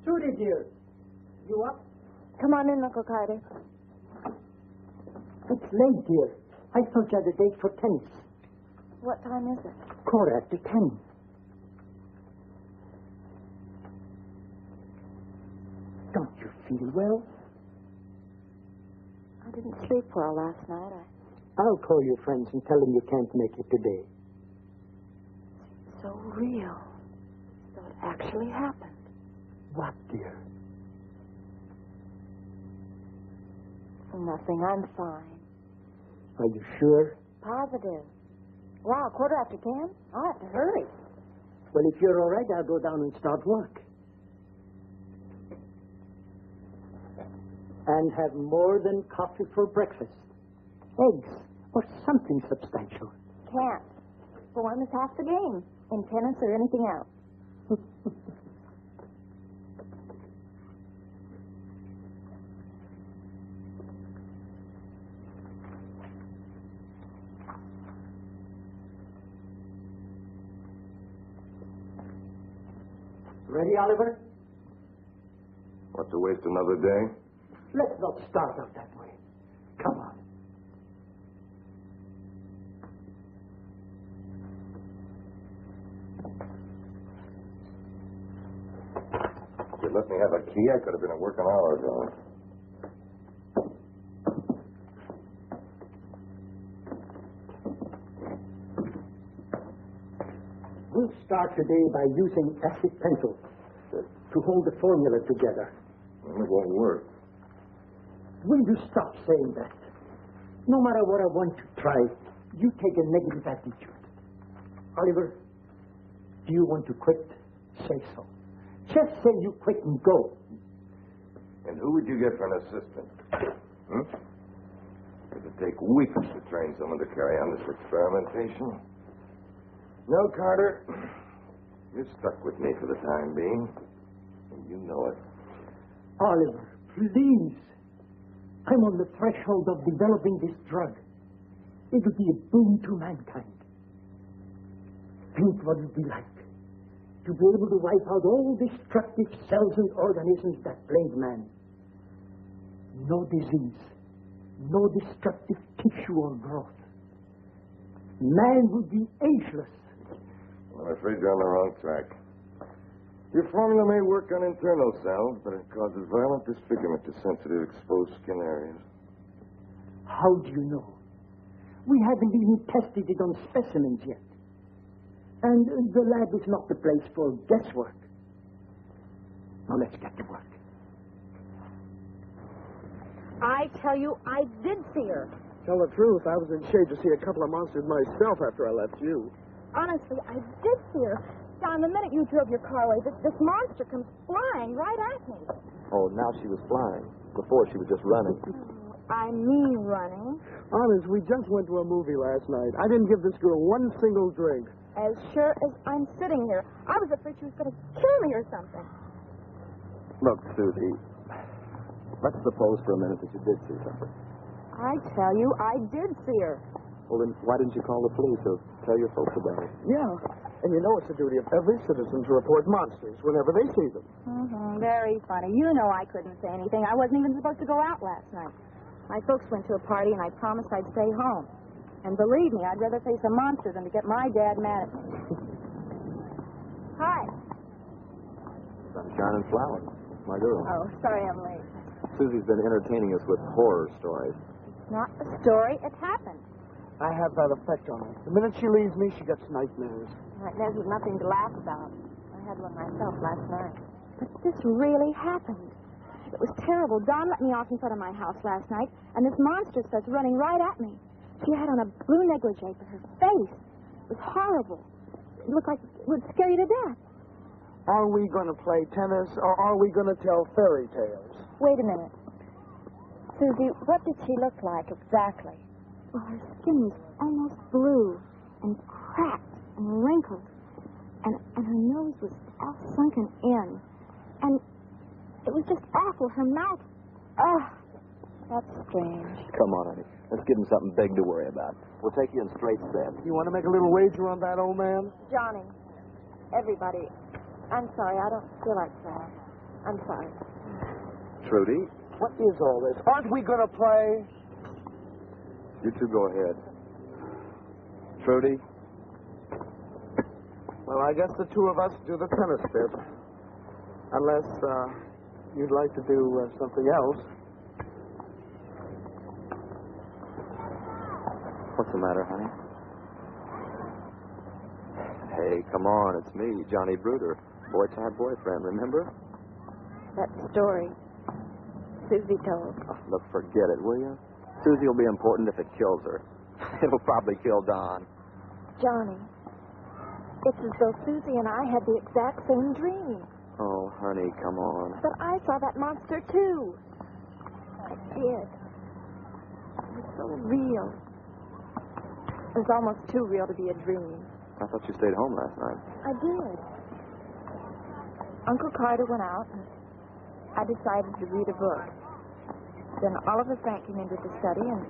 Trudy, dear. You up? Come on in, Uncle Carter. It's late, dear. I thought you had a date for tennis. What time is it? 10:15. Don't you feel well? I didn't sleep well last night. I'll call your friends and tell them you can't make it today. So real. So it actually happened. What, dear? Nothing. I'm fine. Are you sure? Positive. Wow, 10:15? I'll have to hurry. Well, if you're all right, I'll go down and start work. And have more than coffee for breakfast. Eggs or something substantial. Can't. Form is half the game, in tennis or anything else. Ready, Oliver? Want to waste another day? Let's not start out that way. Come on. If you'd let me have a key, I could have been at work an hour ago. We'll start today by using acid pencil to hold the formula together. Well, it won't work. Will you stop saying that? No matter what I want to try, you take a negative attitude. Oliver, do you want to quit? Say so. Just say you quit and go. And who would you get for an assistant? It'd take weeks to train someone to carry on this experimentation. No, Carter. You're stuck with me for the time being. And you know it. Oliver, please. I'm on the threshold of developing this drug. It would be a boon to mankind. Think what it would be like to be able to wipe out all destructive cells and organisms that plague man. No disease, no destructive tissue or growth. Man would be ageless. Well, I'm afraid you're on the wrong track. Your formula may work on internal cells, but it causes violent disfigurement to sensitive exposed skin areas. How do you know? We haven't even tested it on specimens yet. And the lab is not the place for guesswork. Now let's get to work. I tell you, I did see her. Tell the truth, I was in shape to see a couple of monsters myself after I left you. Honestly, I did see her. Don, the minute you drove your car away, this monster comes flying right at me. Oh, now she was flying. Before, she was just running. I mean running. Honest, we just went to a movie last night. I didn't give this girl one single drink. As sure as I'm sitting here, I was afraid she was going to kill me or something. Look, Susie, let's suppose for a minute that you did see something. I tell you, I did see her. Well, then why didn't you call the police or tell your folks about it? Yeah, and you know it's the duty of every citizen to report monsters whenever they see them. Very funny. You know I couldn't say anything. I wasn't even supposed to go out last night. My folks went to a party, and I promised I'd stay home. And believe me, I'd rather face a monster than to get my dad mad at me. Hi. Sunshine and flowers. My girl. Oh, sorry I'm late. Susie's been entertaining us with horror stories. Not a story. It happened. I have that effect on her. The minute she leaves me, she gets nightmares. Nightmares was nothing to laugh about. I had one myself last night. But this really happened. It was terrible. Don let me off in front of my house last night, and this monster starts running right at me. She had on a blue negligee, but her face was horrible. It looked like it would scare you to death. Are we going to play tennis, or are we going to tell fairy tales? Wait a minute. Susie, what did she look like exactly? Well, her skin was almost blue and cracked and wrinkled, and her nose was all sunken in. And it was just awful. Her mouth, that's strange. Come on, honey. Let's give him something big to worry about. We'll take you in straight steps. You want to make a little wager on that, old man? Johnny, everybody, I'm sorry. I don't feel like that. I'm sorry. Trudy, What is all this? Aren't we going to play? you two go ahead. Trudy? Well, I guess the two of us do the tennis bit. Unless you'd like to do something else. What's the matter, honey? Hey, come on. It's me, Johnny Bruder. Boy child boyfriend, remember? That story Susie told. Oh, look, forget it, will you? Susie will be important if it kills her. It'll probably kill Don. Johnny, it's as though Susie and I had the exact same dream. Oh, honey, come on. But I saw that monster, too. I did. It was so real. It was almost too real to be a dream. I thought you stayed home last night. I did. Uncle Carter went out, and I decided to read a book. Then Oliver Frank came into the study, and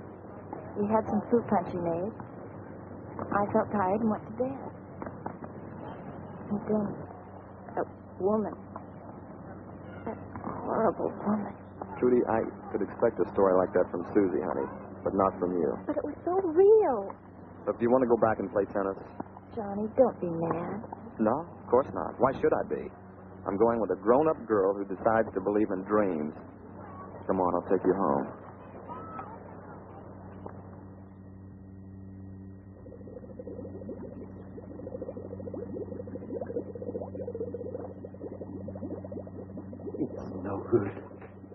we had some fruit punch he made. I felt tired and went to bed. And then that woman, that horrible woman. Trudy, I could expect a story like that from Susie, honey, but not from you. But it was so real. Look, do you want to go back and play tennis? Johnny, don't be mad. No, of course not. Why should I be? I'm going with a grown-up girl who decides to believe in dreams. Come on, I'll take you home. It's no good.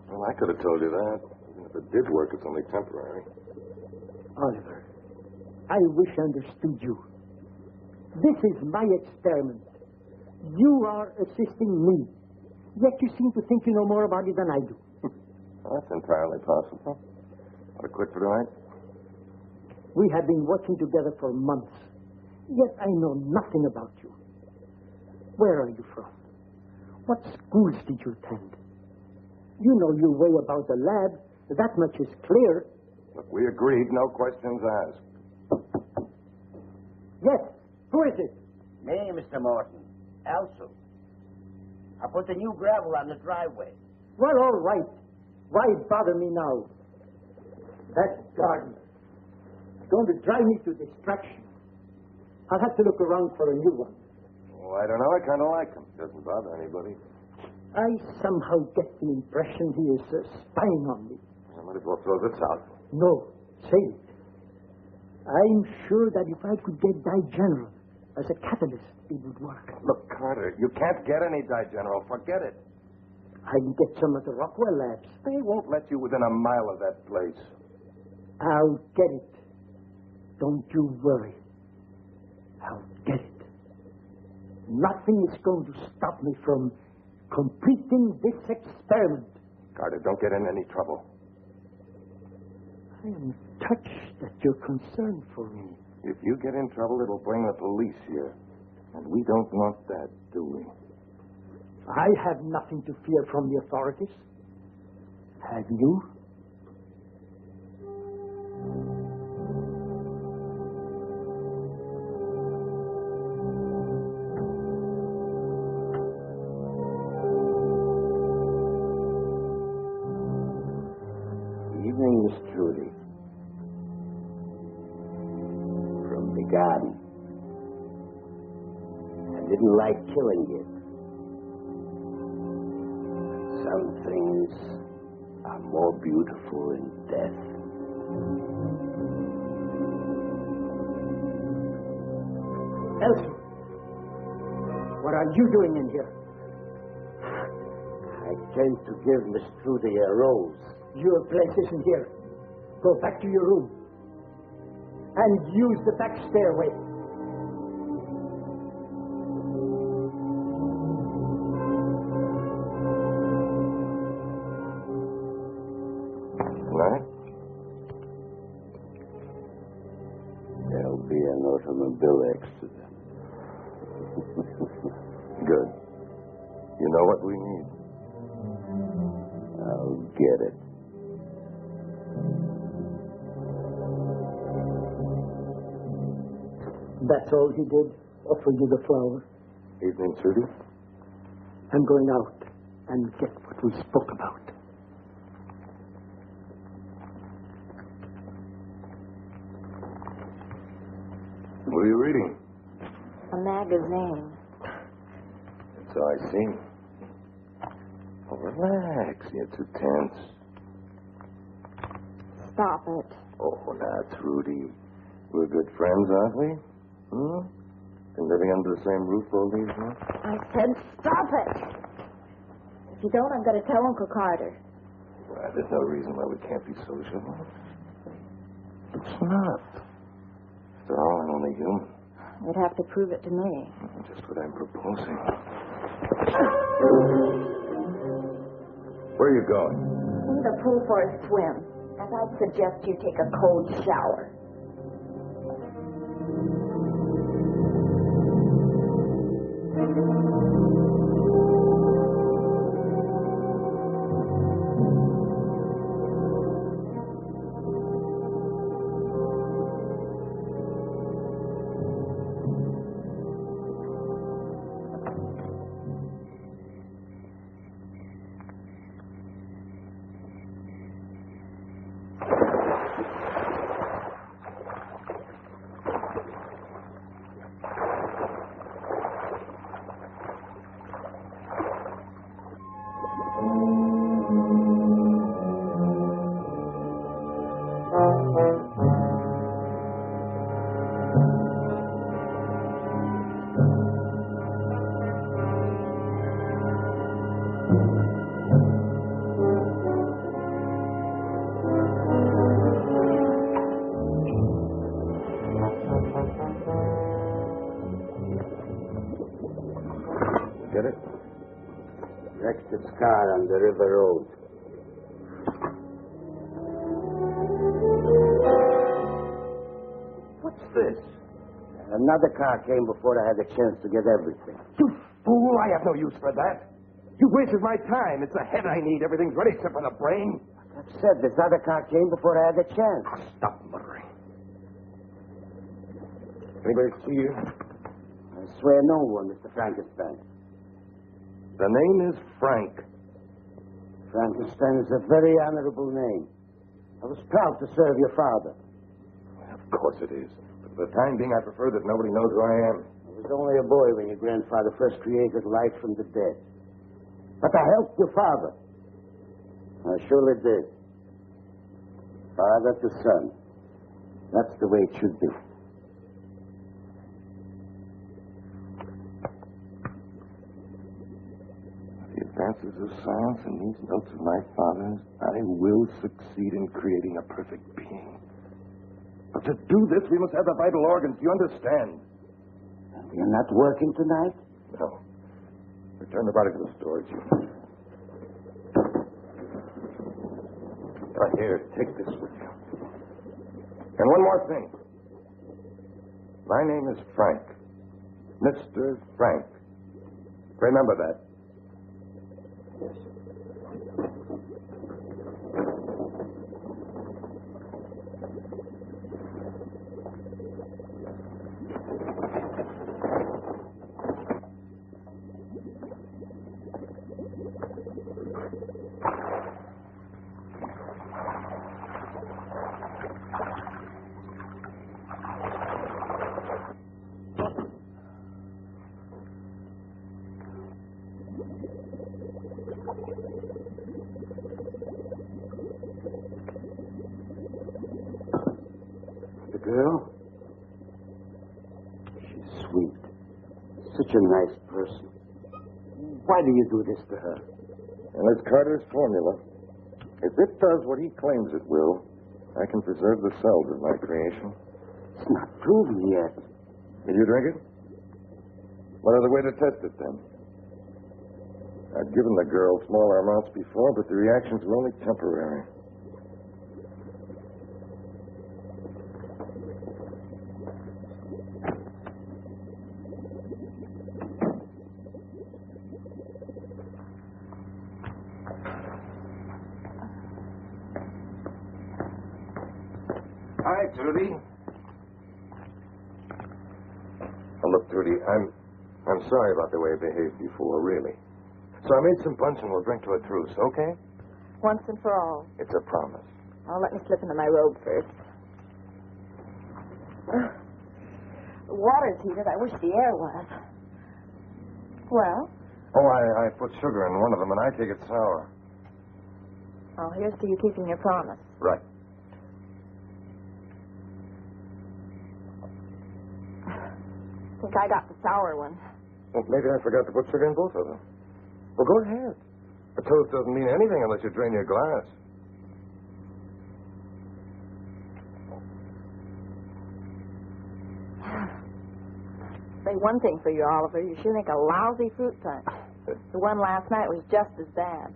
Well, I could have told you that. Even if it did work, it's only temporary. Oliver, I wish I understood you. This is my experiment. You are assisting me. Yet you seem to think you know more about it than I do. Well, that's entirely possible. Want to quit for tonight? We have been working together for months. Yet I know nothing about you. Where are you from? What schools did you attend? You know your way about the lab. That much is clear. Look, we agreed, no questions asked. Yes. Who is it? Me, Mr. Morton. Also. I put the new gravel on the driveway. Well, all right. Why bother me now? That garden is going to drive me to distraction. I'll have to look around for a new one. Well, I don't know. I kind of like him. Doesn't bother anybody. I somehow get the impression he is spying on me. I might as well throw this out. No, say it. I'm sure that if I could get General as a catalyst, it would work. Look, Carter, you can't get any General. Forget it. I can get some of the Rockwell labs. They won't let you within a mile of that place. I'll get it. Don't you worry. I'll get it. Nothing is going to stop me from completing this experiment. Carter, don't get in any trouble. I am touched that you're concerned for me. If you get in trouble, it'll bring the police here. And we don't want that, do we? I have nothing to fear from the authorities. Have you? Evening, Miss Trudy. gun. I didn't like killing it. Some things are more beautiful in death. Elsie, what are you doing in here? I came to give Miss Trudy a rose. Your place isn't here. Go back to your room. And use the back stairway. Tonight? There'll be an automobile accident. Good. You know what we need. I'll get it. That's all he did? Offer you the flower? Evening, Trudy. I'm going out and get what we spoke about. What are you reading? A magazine. That's all I see. Oh, relax. You're too tense. Stop it. Oh, now, Trudy. We're good friends, aren't we? Been living under the same roof all these months? I said stop it. If you don't, I'm going to tell Uncle Carter. Well, there's no reason why we can't be sociable. It's not. After all, I'm only human. You'd have to prove it to me. Just what I'm proposing. Where are you going? To the pool for a swim. And I'd suggest you take a cold shower. Get it? Wrecked its car on the river road. What's this? Another car came before I had a chance to get everything. You fool! I have no use for that. You wasted my time. It's the head I need. Everything's ready except for the brain. I've said this other car came before I had a chance. Stop muttering. Anybody see you? I swear no one, Mr. Frankenstein. The name is Frank. Frankenstein is a very honorable name. I was proud to serve your father. Of course it is. But for the time being, I prefer that nobody knows who I am. I was only a boy when your grandfather first created life from the dead. But I helped your father. I surely did. Father to son. That's the way it should be. The advances of science and these notes of my father's, I will succeed in creating a perfect being. But to do this, we must have the vital organs. Do you understand? You're not working tonight? No. Return the body to the storage unit. Here, take this with you. And one more thing. My name is Frank. Mr. Frank. Remember that. girl? She's sweet. Such a nice person. Why do you do this to her? And it's Carter's formula. If it does what he claims it will, I can preserve the cells of my creation. It's not proven yet. Will you drink it? What other way to test it, then? I've given the girl smaller amounts before, but the reactions were only temporary. Hi, Trudy. Oh, look, Trudy, I'm sorry about the way I behaved before, really. So I made some punch and we'll drink to a truce, okay? Once and for all. It's a promise. Oh, let me slip into my robe first. The water's heated. I wish the air was. Well? Oh, I put sugar in one of them and I take it sour. Oh, here's to you keeping your promise. Right. I think I got the sour one. Well, maybe I forgot to put sugar in both of them. Well, go ahead. A toast doesn't mean anything unless you drain your glass. Say one thing for you, Oliver. You should make a lousy fruit punch. The one last night was just as bad.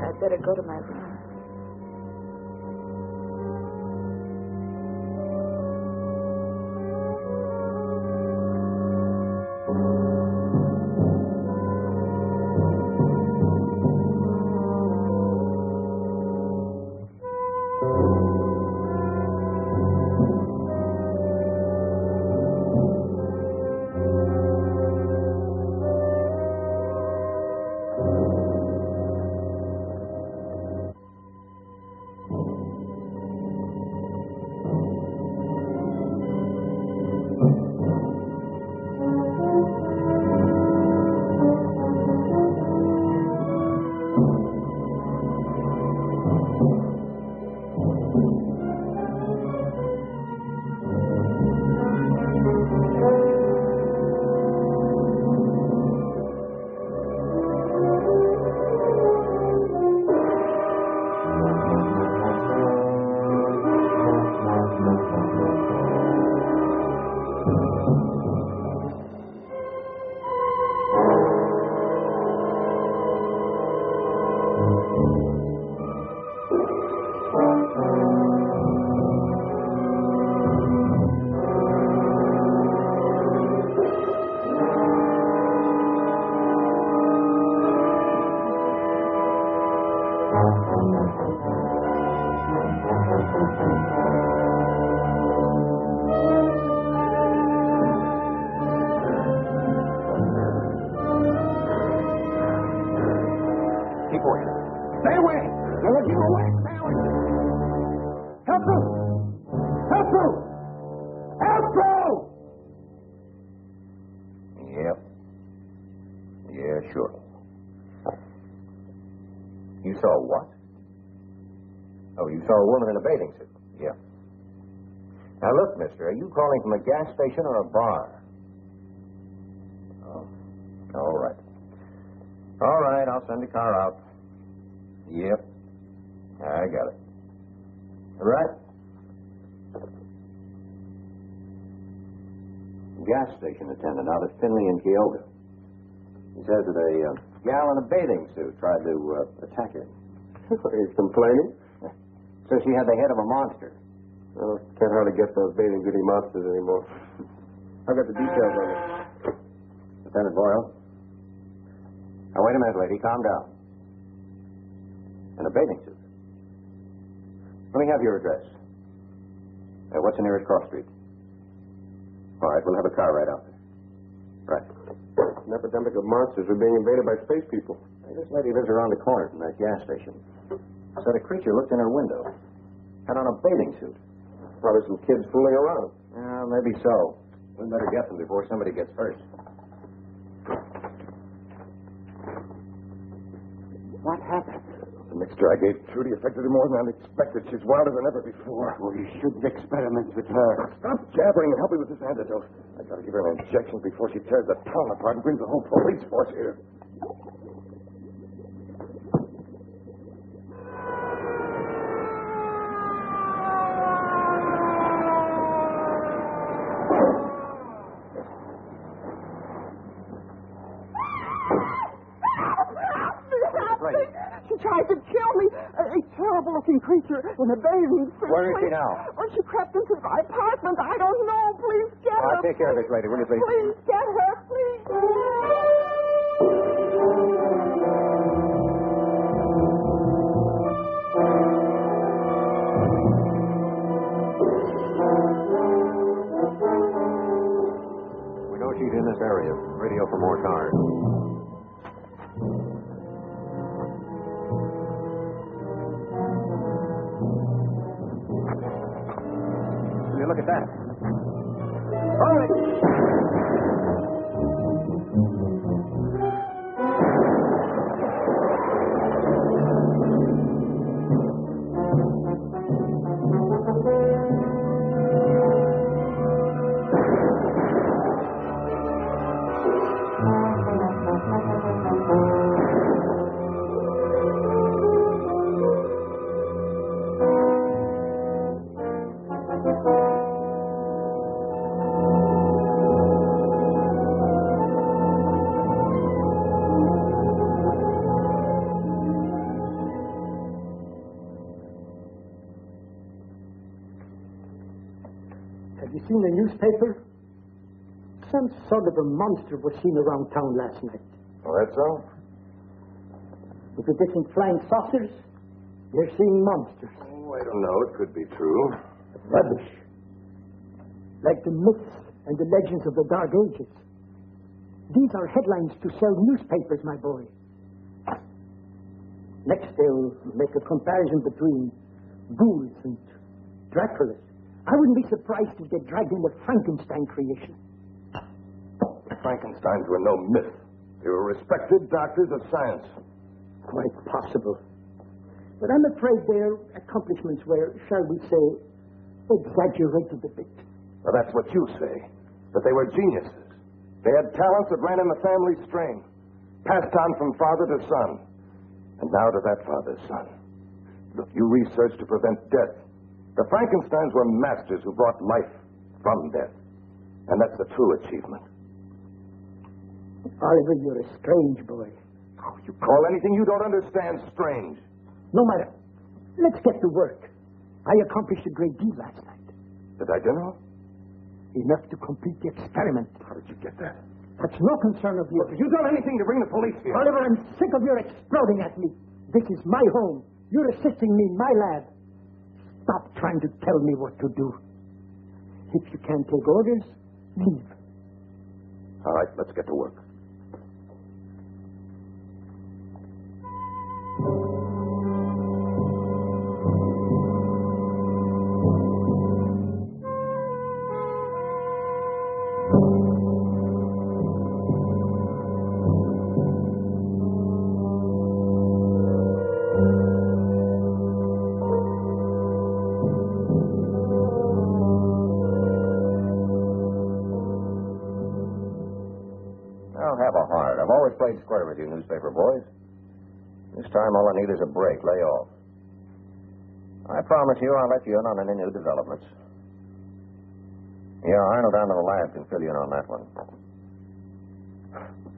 I'd better go to my room. Stay away! Never give away! Stay away! Help through! Help through! Help through! Yep. Yeah, sure. You saw what? Oh, you saw a woman in a bathing suit. Yeah. Now, look, mister, are you calling from a gas station or a bar? Oh, all right. All right, I'll send a car out. Yep. I got it. All right. Gas station attendant out at Finley and Kyoto. He says that a gal in a bathing suit tried to attack her. He's complaining? Says she had the head of a monster. Well, can't hardly get those bathing beauty monsters anymore. I've got the details on it. Lieutenant Boyle. Now, wait a minute, lady. Calm down. In a bathing suit. Let me have your address. What's the nearest cross street? All right, we'll have a car right out there. Right. An epidemic of monsters are being invaded by space people. Hey, this lady lives around the corner from that gas station. Said a creature looked in her window. Had on a bathing suit. Probably some kids fooling around. Maybe so. We better get them before somebody gets hurt. What happened? The mixture I gave Trudy affected her more than I expected. She's wilder than ever before. Well, you shouldn't experiment with her. Stop jabbering and help me with this antidote. I gotta give her an injection before she tears the town apart and brings the whole police force here. She tried to kill me. A terrible-looking creature in a bathing suit. Where is she now? Oh, she crept into my apartment. I don't know. Please get her. I'll take care of this lady, will you, please? Please get her, please. We know she's in this area. Radio for more cars. Look at that. Have you seen the newspaper? Some sort of a monster was seen around town last night. Oh, that's so? If it isn't flying saucers, they're seeing monsters. Oh, I don't know. It could be true. Rubbish. Like the myths and the legends of the Dark Ages. These are headlines to sell newspapers, my boy. Next, they'll make a comparison between ghouls and Draculas. I wouldn't be surprised if they dragged in the Frankenstein creation. The Frankensteins were no myth. They were respected doctors of science. Quite possible. But I'm afraid their accomplishments were, shall we say, exaggerated a bit. Well, that's what you say. But they were geniuses. They had talents that ran in the family strain, passed on from father to son, and now to that father's son. Look, you researched to prevent death. The Frankensteins were masters who brought life from death. And that's the true achievement. Oliver, you're a strange boy. Oh, you call anything you don't understand strange. No matter. Let's get to work. I accomplished a great deal last night. Did I, General? Enough to complete the experiment. How did you get that? That's no concern of yours. Have you done anything to bring the police here? Oliver, I'm sick of your exploding at me. This is my home. You're assisting me in my lab. Stop trying to tell me what to do. If you can't take orders, leave. All right, let's get to work. Played square with you newspaper boys. This time all I need is a break. Lay off. I promise you I'll let you in on any new developments. Yeah, Arnold down to the lab can fill you in on that one.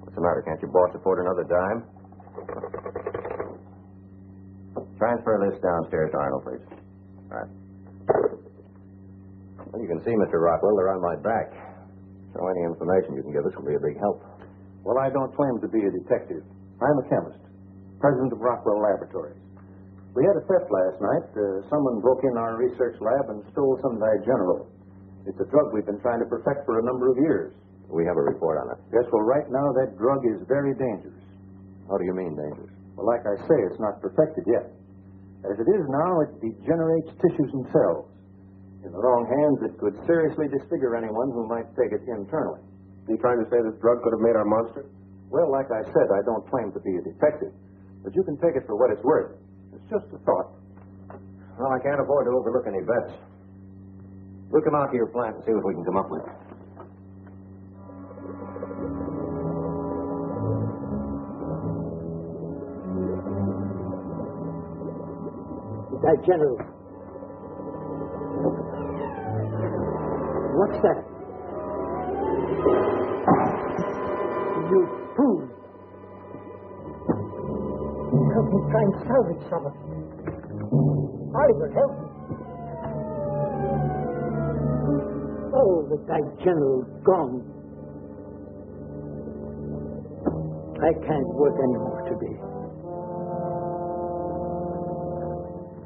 What's the matter? Can't your boss afford another dime? Transfer this downstairs to Arnold, please. All right. Well, you can see, Mr. Rockwell, they're on my back. So any information you can give us will be a big help. Well, I don't claim to be a detective. I'm a chemist, president of Rockwell Laboratories. We had a theft last night. Someone broke in our research lab and stole some Digenerol. It's a drug we've been trying to perfect for a number of years. We have a report on it. Yes, well, right now that drug is very dangerous. How do you mean dangerous? Well, like I say, it's not perfected yet. As it is now, it degenerates tissues and cells. In the wrong hands, it could seriously disfigure anyone who might take it internally. You trying to say this drug could have made our monster? Well, like I said, I don't claim to be a detective. But you can take it for what it's worth. It's just a thought. Well, I can't afford to overlook any bets. We'll come out to your plant and see what we can come up with. That general. What's that? You fool. Help me try and salvage some of it. Oliver, help me. Oh, the guy general's gone. I can't work anymore today.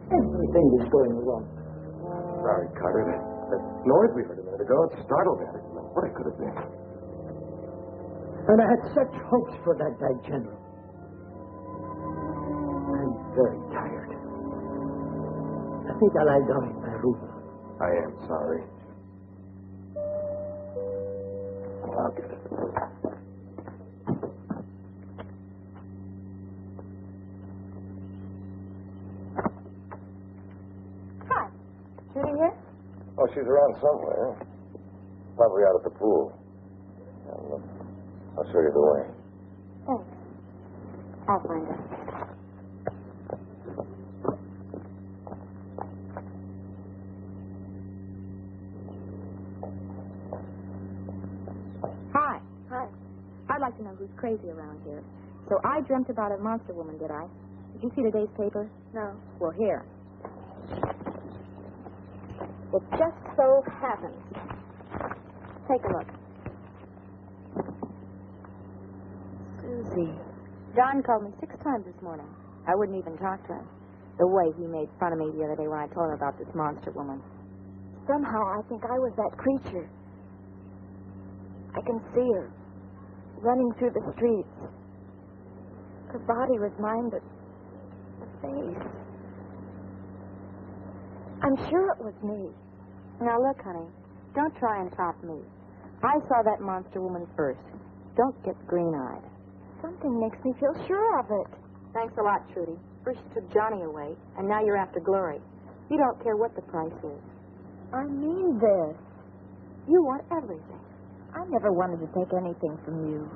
Everything is going wrong. Sorry, Carter. That noise we heard a minute ago, it startled me. I didn't know what it could have been. And I had such hopes for that guy general. I'm very tired. I think I'll lie down in my room. I am sorry. I'll get it. Hi. Trudy here? Oh, she's around somewhere. Probably out at the pool. I'll show you the way. Thanks. I'll find her. Hi. I'd like to know who's crazy around here. So I dreamt about a monster woman, did I? Did you see today's paper? No. Well, here. It just so happens. Take a look. Susie. John called me 6 times this morning. I wouldn't even talk to him. The way he made fun of me the other day when I told him about this monster woman. Somehow I think I was that creature. I can see her running through the streets. Her body was mine, but the face. I'm sure it was me. Now look, honey, don't try and top me. I saw that monster woman first. Don't get green-eyed. Something makes me feel sure of it. Thanks a lot, Trudy. First you took Johnny away, and now you're after Glory. You don't care what the price is. I mean this. You want everything. I never wanted to take anything from you.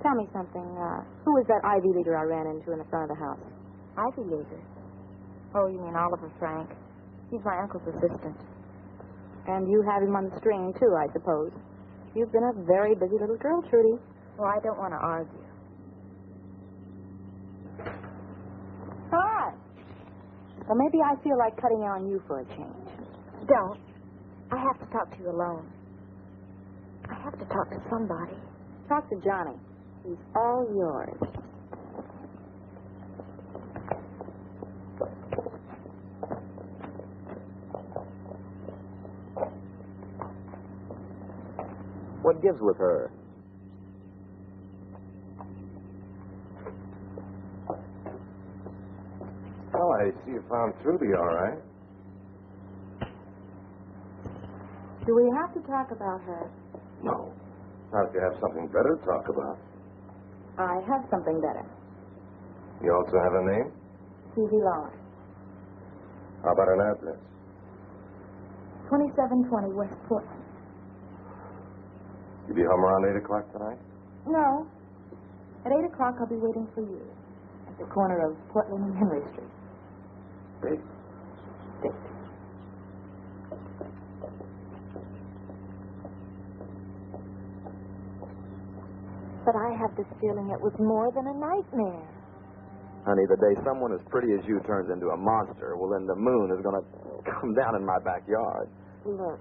Tell me something. Who was that Ivy leader I ran into in the front of the house? Ivy leader? Oh, you mean Oliver Frank. He's my uncle's assistant. And you have him on the string, too, I suppose. You've been a very busy little girl, Trudy. Well, I don't want to argue. Hi. Well, maybe I feel like cutting on you for a change. Don't. I have to talk to you alone. I have to talk to somebody. Talk to Johnny. He's all yours. What gives with her? Well, I see you found Trudy all right. Do we have to talk about her? No. Not if you have something better to talk about. I have something better. You also have a name? Susie Locher. How about an address? 2720 West Portland. You be home around 8 o'clock tonight? No. At 8 o'clock, I'll be waiting for you at the corner of Portland and Henry Street. Great. But I have this feeling it was more than a nightmare. Honey, the day someone as pretty as you turns into a monster, well, then the moon is going to come down in my backyard. Look,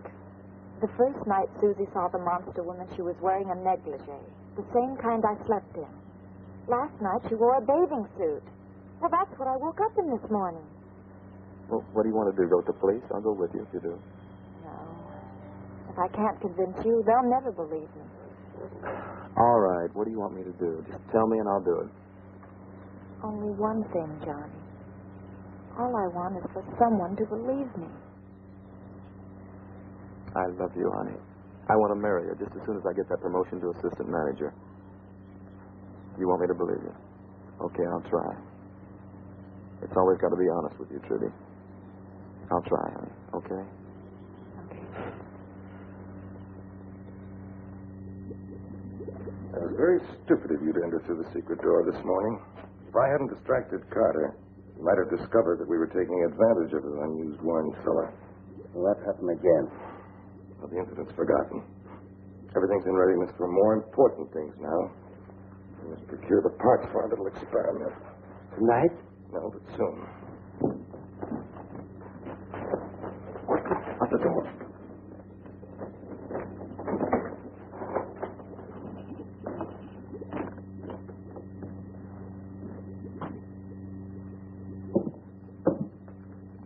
the first night Susie saw the monster woman, she was wearing a negligee, the same kind I slept in. Last night she wore a bathing suit. Well, that's what I woke up in this morning. Well, what do you want to do? Go to the police? I'll go with you if you do. No. If I can't convince you, they'll never believe me. All right. What do you want me to do? Just tell me and I'll do it. Only one thing, Johnny. All I want is for someone to believe me. I love you, honey. I want to marry you just as soon as I get that promotion to assistant manager. You want me to believe you? Okay, I'll try. It's always got to be honest with you, Trudy. I'll try, honey. Okay? It was very stupid of you to enter through the secret door this morning. If I hadn't distracted Carter, you might have discovered that we were taking advantage of his unused wine cellar. What happened again? Well, the incident's forgotten. Everything's in readiness for more important things now. We must procure the parts for our little experiment. Tonight? No, but soon. At the door.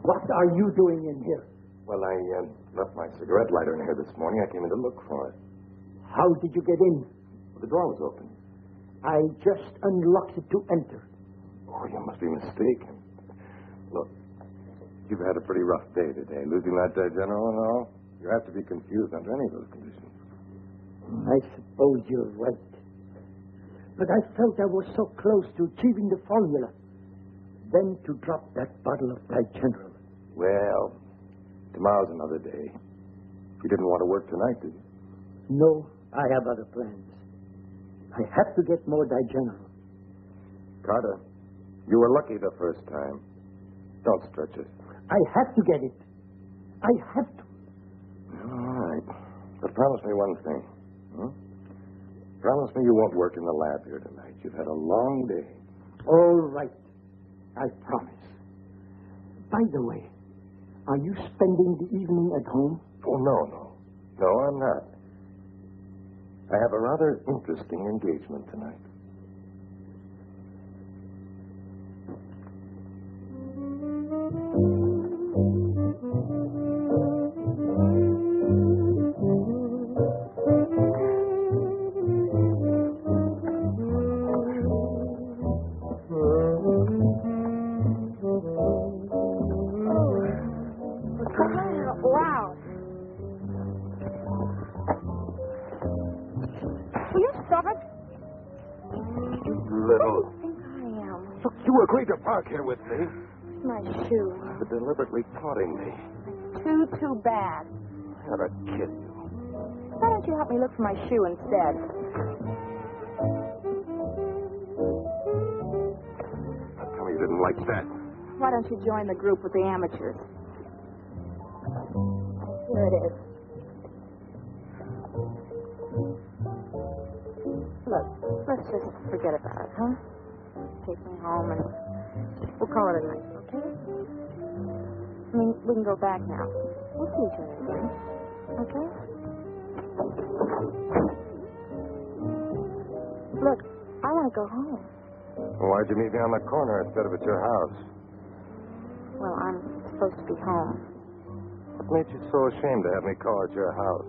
What are you doing in here? Well, I left my cigarette lighter in here this morning. I came in to look for it. How did you get in? Well, the door was open. I just unlocked it to enter. Oh, you must be mistaken. Look, you've had a pretty rough day today, losing that general and all. You have to be confused under any of those conditions. I suppose you're right. But I felt I was so close to achieving the formula. Then to drop that bottle of General. Well, tomorrow's another day. You didn't want to work tonight, did you? No, I have other plans. I have to get more General. Carter, you were lucky the first time. Don't stretch it. I have to get it. I have to. All right. But promise me one thing. Promise me you won't work in the lab here tonight. You've had a long day. All right. I promise. By the way, are you spending the evening at home? Oh, no. No, I'm not. I have a rather interesting engagement tonight. Wow. Will you stop it? Little. I think I am. Look, you agreed to park here with me. My shoe. For deliberately taunting me. Too bad. I ought to kill you. Why don't you help me look for my shoe instead? Tell me you didn't like that. Why don't you join the group with the amateurs? Here it is. Look, let's just forget about it, huh? Take me home and we'll call it a night, okay? I mean, we can go back now. We'll see each other again, okay? Look, I want to go home. Well, why'd you meet me on the corner instead of at your house? Well, I'm supposed to be home. What made you so ashamed to have me call at your house?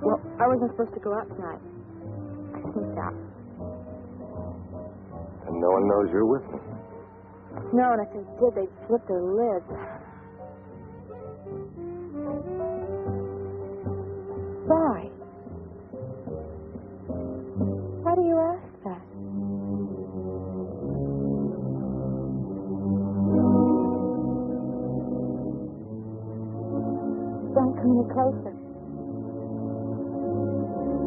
Well, I wasn't supposed to go out tonight. I sneaked out. And no one knows you're with me. No, and if they did, they'd flip their lids. Why? Why do you ask that? Don't come any closer.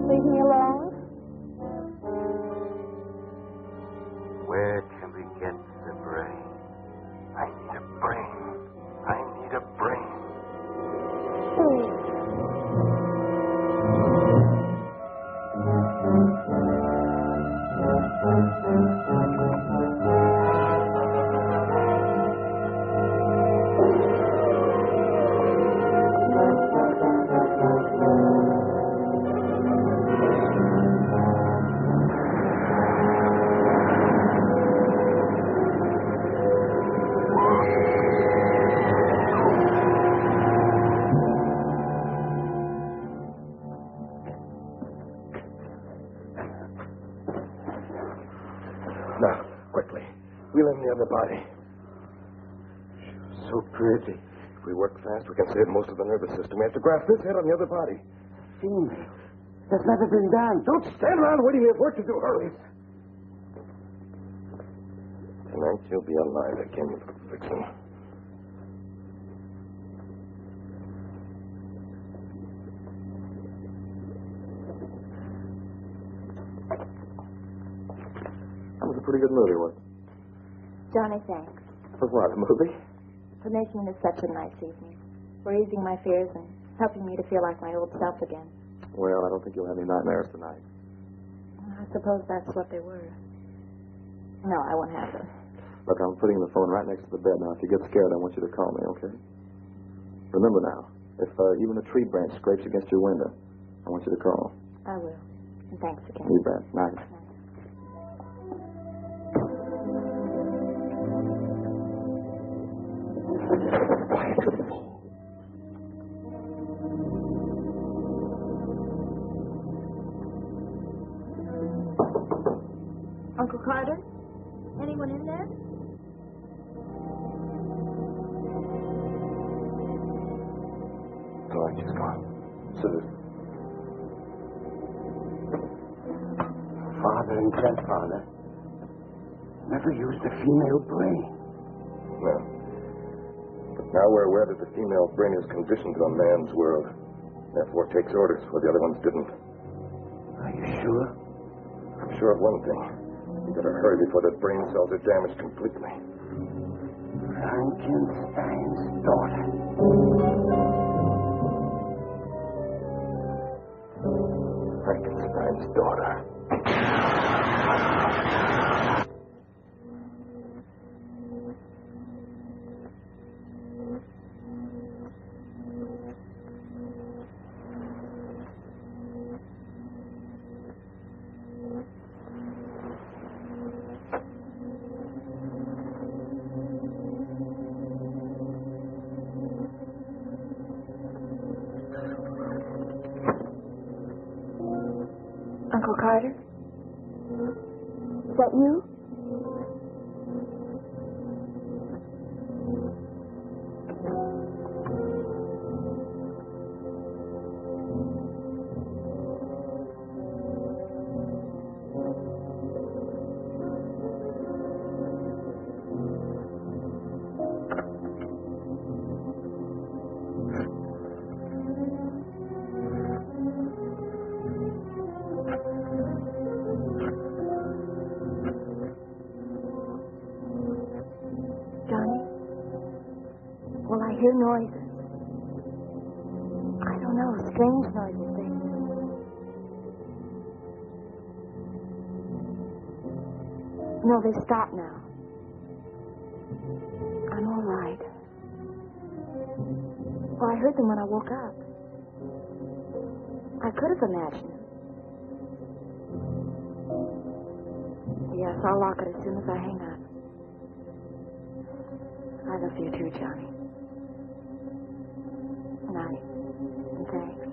Leave me alone. Where can we get the brain? I need a brain. I need a brain. Please. Now, quickly. Wheel in the other body. She was so pretty. If we work fast, we can save most of the nervous system. We have to graft this head on the other body. That's never been done. Don't stand around waiting. We have work to do. Hurry. Tonight you'll be alive again, you vixen. That was a pretty good movie, wasn't it? Johnny, thanks For what, a movie? for making this such a nice evening, for easing my fears and helping me to feel like my old self again. Well, I don't think you'll have any nightmares tonight. I suppose that's what they were. No, I won't have them. Look, I'm putting the phone right next to the bed now. If you get scared, I want you to call me, okay? Remember now, if even a tree branch scrapes against your window, I want you to call. I will. And thanks again. You bet. Night. Uncle Carter? Anyone in there? All right, she's gone. Susan. Father and grandfather never used the female brain. No. But now we're aware that the female brain is conditioned to a man's world. Therefore takes orders where the other ones didn't. Are you sure? I'm sure of one thing. We better hurry before the brain cells are damaged completely. Frankenstein's daughter. Frankenstein's daughter. Uncle Carter? Is that you? Hear noises. I don't know, strange noises. No, they stopped now. I'm all right. Well, I heard them when I woke up. I could have imagined them. Yes, I'll lock it as soon as I hang up. I love you too, Johnny. Night. And thanks.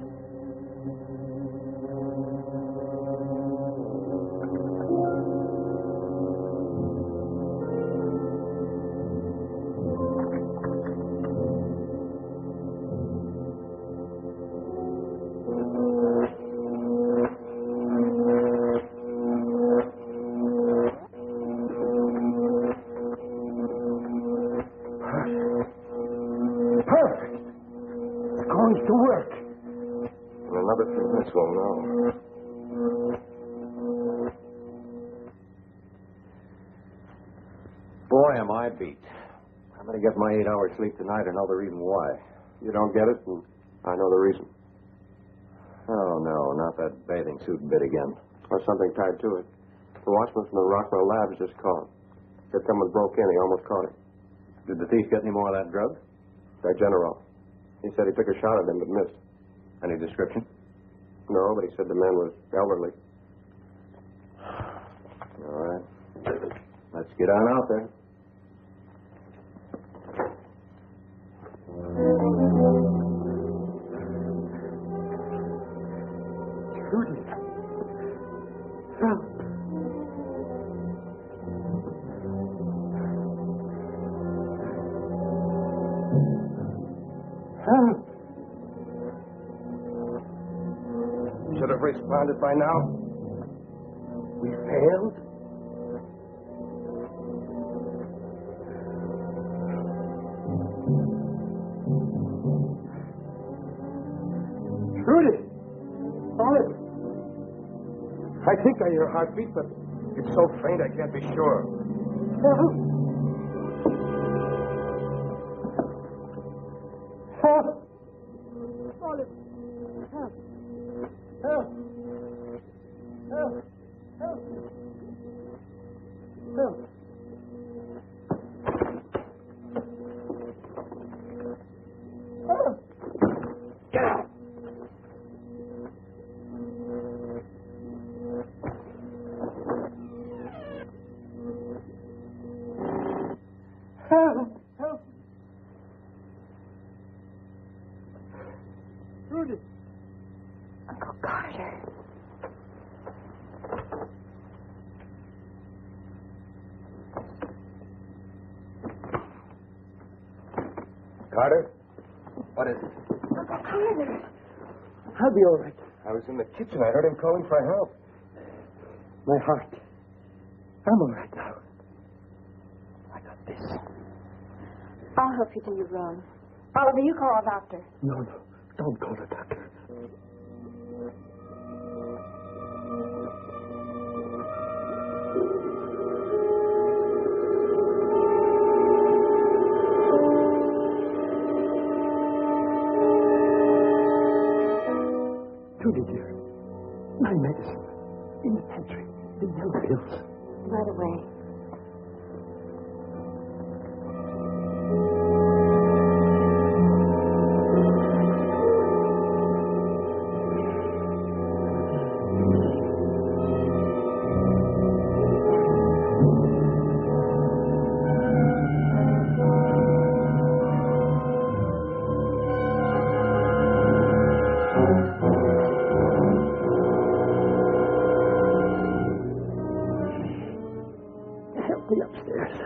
We'll know. Boy, am I beat. I'm going to get my 8 hours sleep tonight and know the reason why. You don't get it, and I know the reason. Oh, no, not that bathing suit bit again. Or something tied to it. The watchman from the Rockwell Labs just called. Said someone broke in. He almost caught him. Did the thief get any more of that drug? That general. He said he took a shot at him but missed. Any description? No, but he said the man was elderly. All right. Let's get on out there. Trudy. Help. Help. Should have responded by now. We failed? think I hear a heartbeat, but it's so faint I can't be sure. Help! Help! Help! Help! Help! Help! Help! Help! Get out! Help! Help! Trudy! Uncle Carter. Carter? What is it? Uncle Carter. I'll be all right. I was in the kitchen. I heard him calling for help. My heart. I'm all right now. I got this. I'll help you to your room. Oliver, you call a doctor. No. Don't call the doctor. Trudy, dear. My medicine. In the pantry. The yellow pills. Right away. Help me upstairs.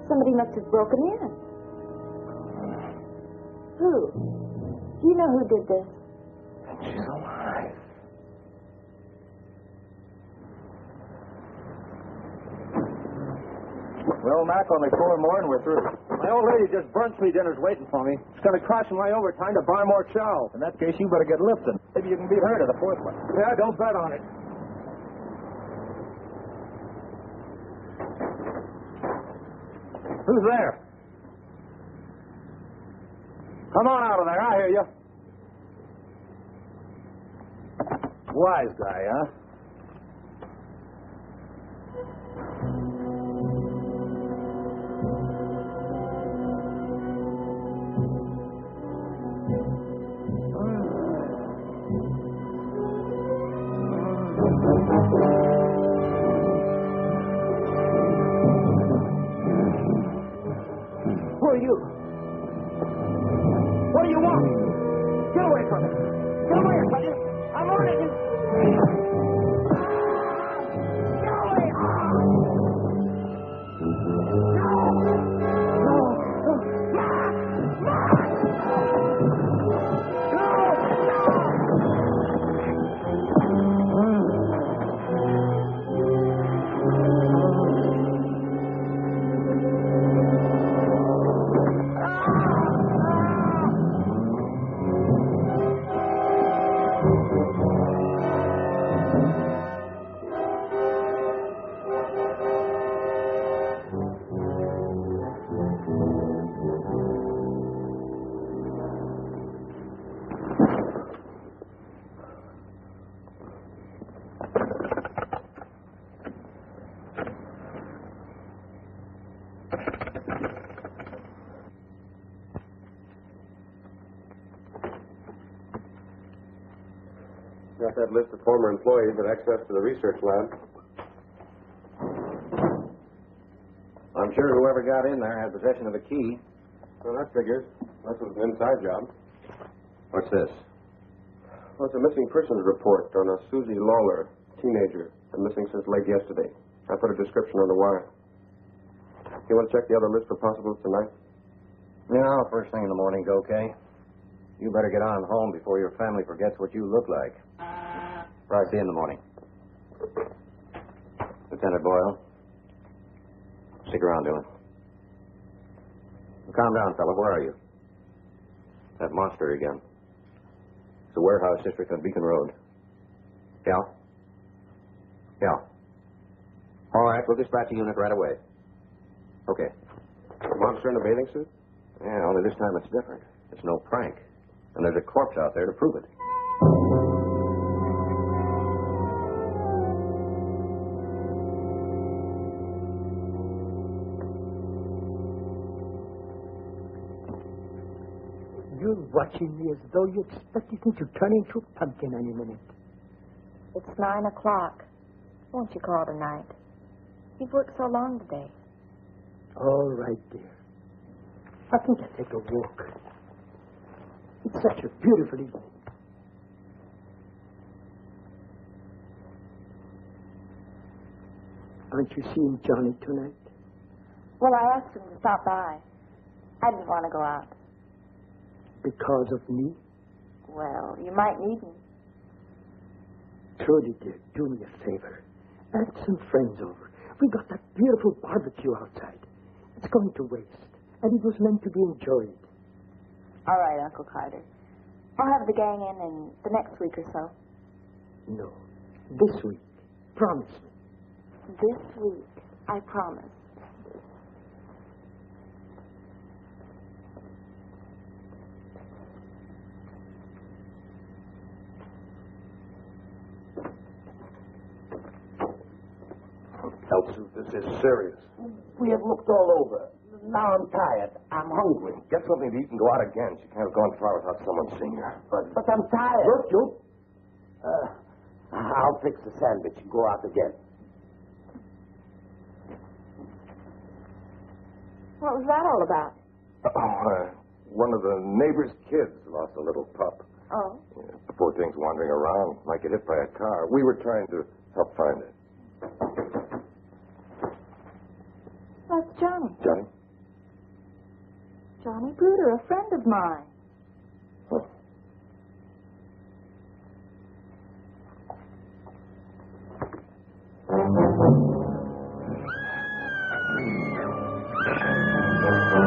Somebody must have broken in. Who? Do you know who did this? She's alive. Well, Mac, only 4 more and we're through. My old lady just brunch me dinner's waiting for me. It's going to cost me my overtime to buy more chow. In that case, you better get lifting. Maybe you can beat her to the 4th one. Yeah, don't bet on it. Who's there? Come on out of there. I hear you. Wise guy, huh? Who are you? What do you want? Get away from me. Get away from me. I'm already... Get away. Got that list of former employees with access to the research lab. I'm sure whoever got in there had possession of a key. Well, that figures. Unless it was an inside job. What's this? Well, it's a missing persons report on a Susie Lawler, teenager, been missing since late yesterday. I put a description on the wire. You want to check the other list for possibles tonight? No, first thing in the morning's okay. You better get on home before your family forgets what you look like. Probably see you in the morning. Lieutenant Boyle. Stick around, Dylan. Calm down, fella. Where are you? That monster again. It's a warehouse district on Beacon Road. Yeah? Yeah. All right, we'll dispatch a unit right away. Okay. A monster in a bathing suit? Yeah, only this time it's different. It's no prank. And there's a corpse out there to prove it. You're watching me as though you expected me to turn into a pumpkin any minute. It's 9 o'clock. Won't you call tonight? You've worked so long today. All right, dear. I think I'll take a walk. It's such a beautiful evening. Aren't you seeing Johnny tonight? Well, I asked him to stop by. I didn't want to go out. Because of me? Well, you might need me. Trudy, dear, do me a favor. Ask some friends over. We got that beautiful barbecue outside. It's going to waste, and it was meant to be enjoyed. All right, Uncle Carter. I'll have the gang in the next week or so. No, this week. Promise me. This week, I promise. Elsie, this is serious. We have looked all over. Now I'm tired. I'm hungry. Get something to eat and go out again. She can't have gone far without someone seeing her. But I'm tired. Look, you. I'll fix a sandwich and go out again. What was that all about? One of the neighbor's kids lost a little pup. Oh. Yeah, the poor thing's wandering around, might get hit by a car. We were trying to help find it. That's Johnny. Johnny? Johnny Bruder, a friend of mine. Huh.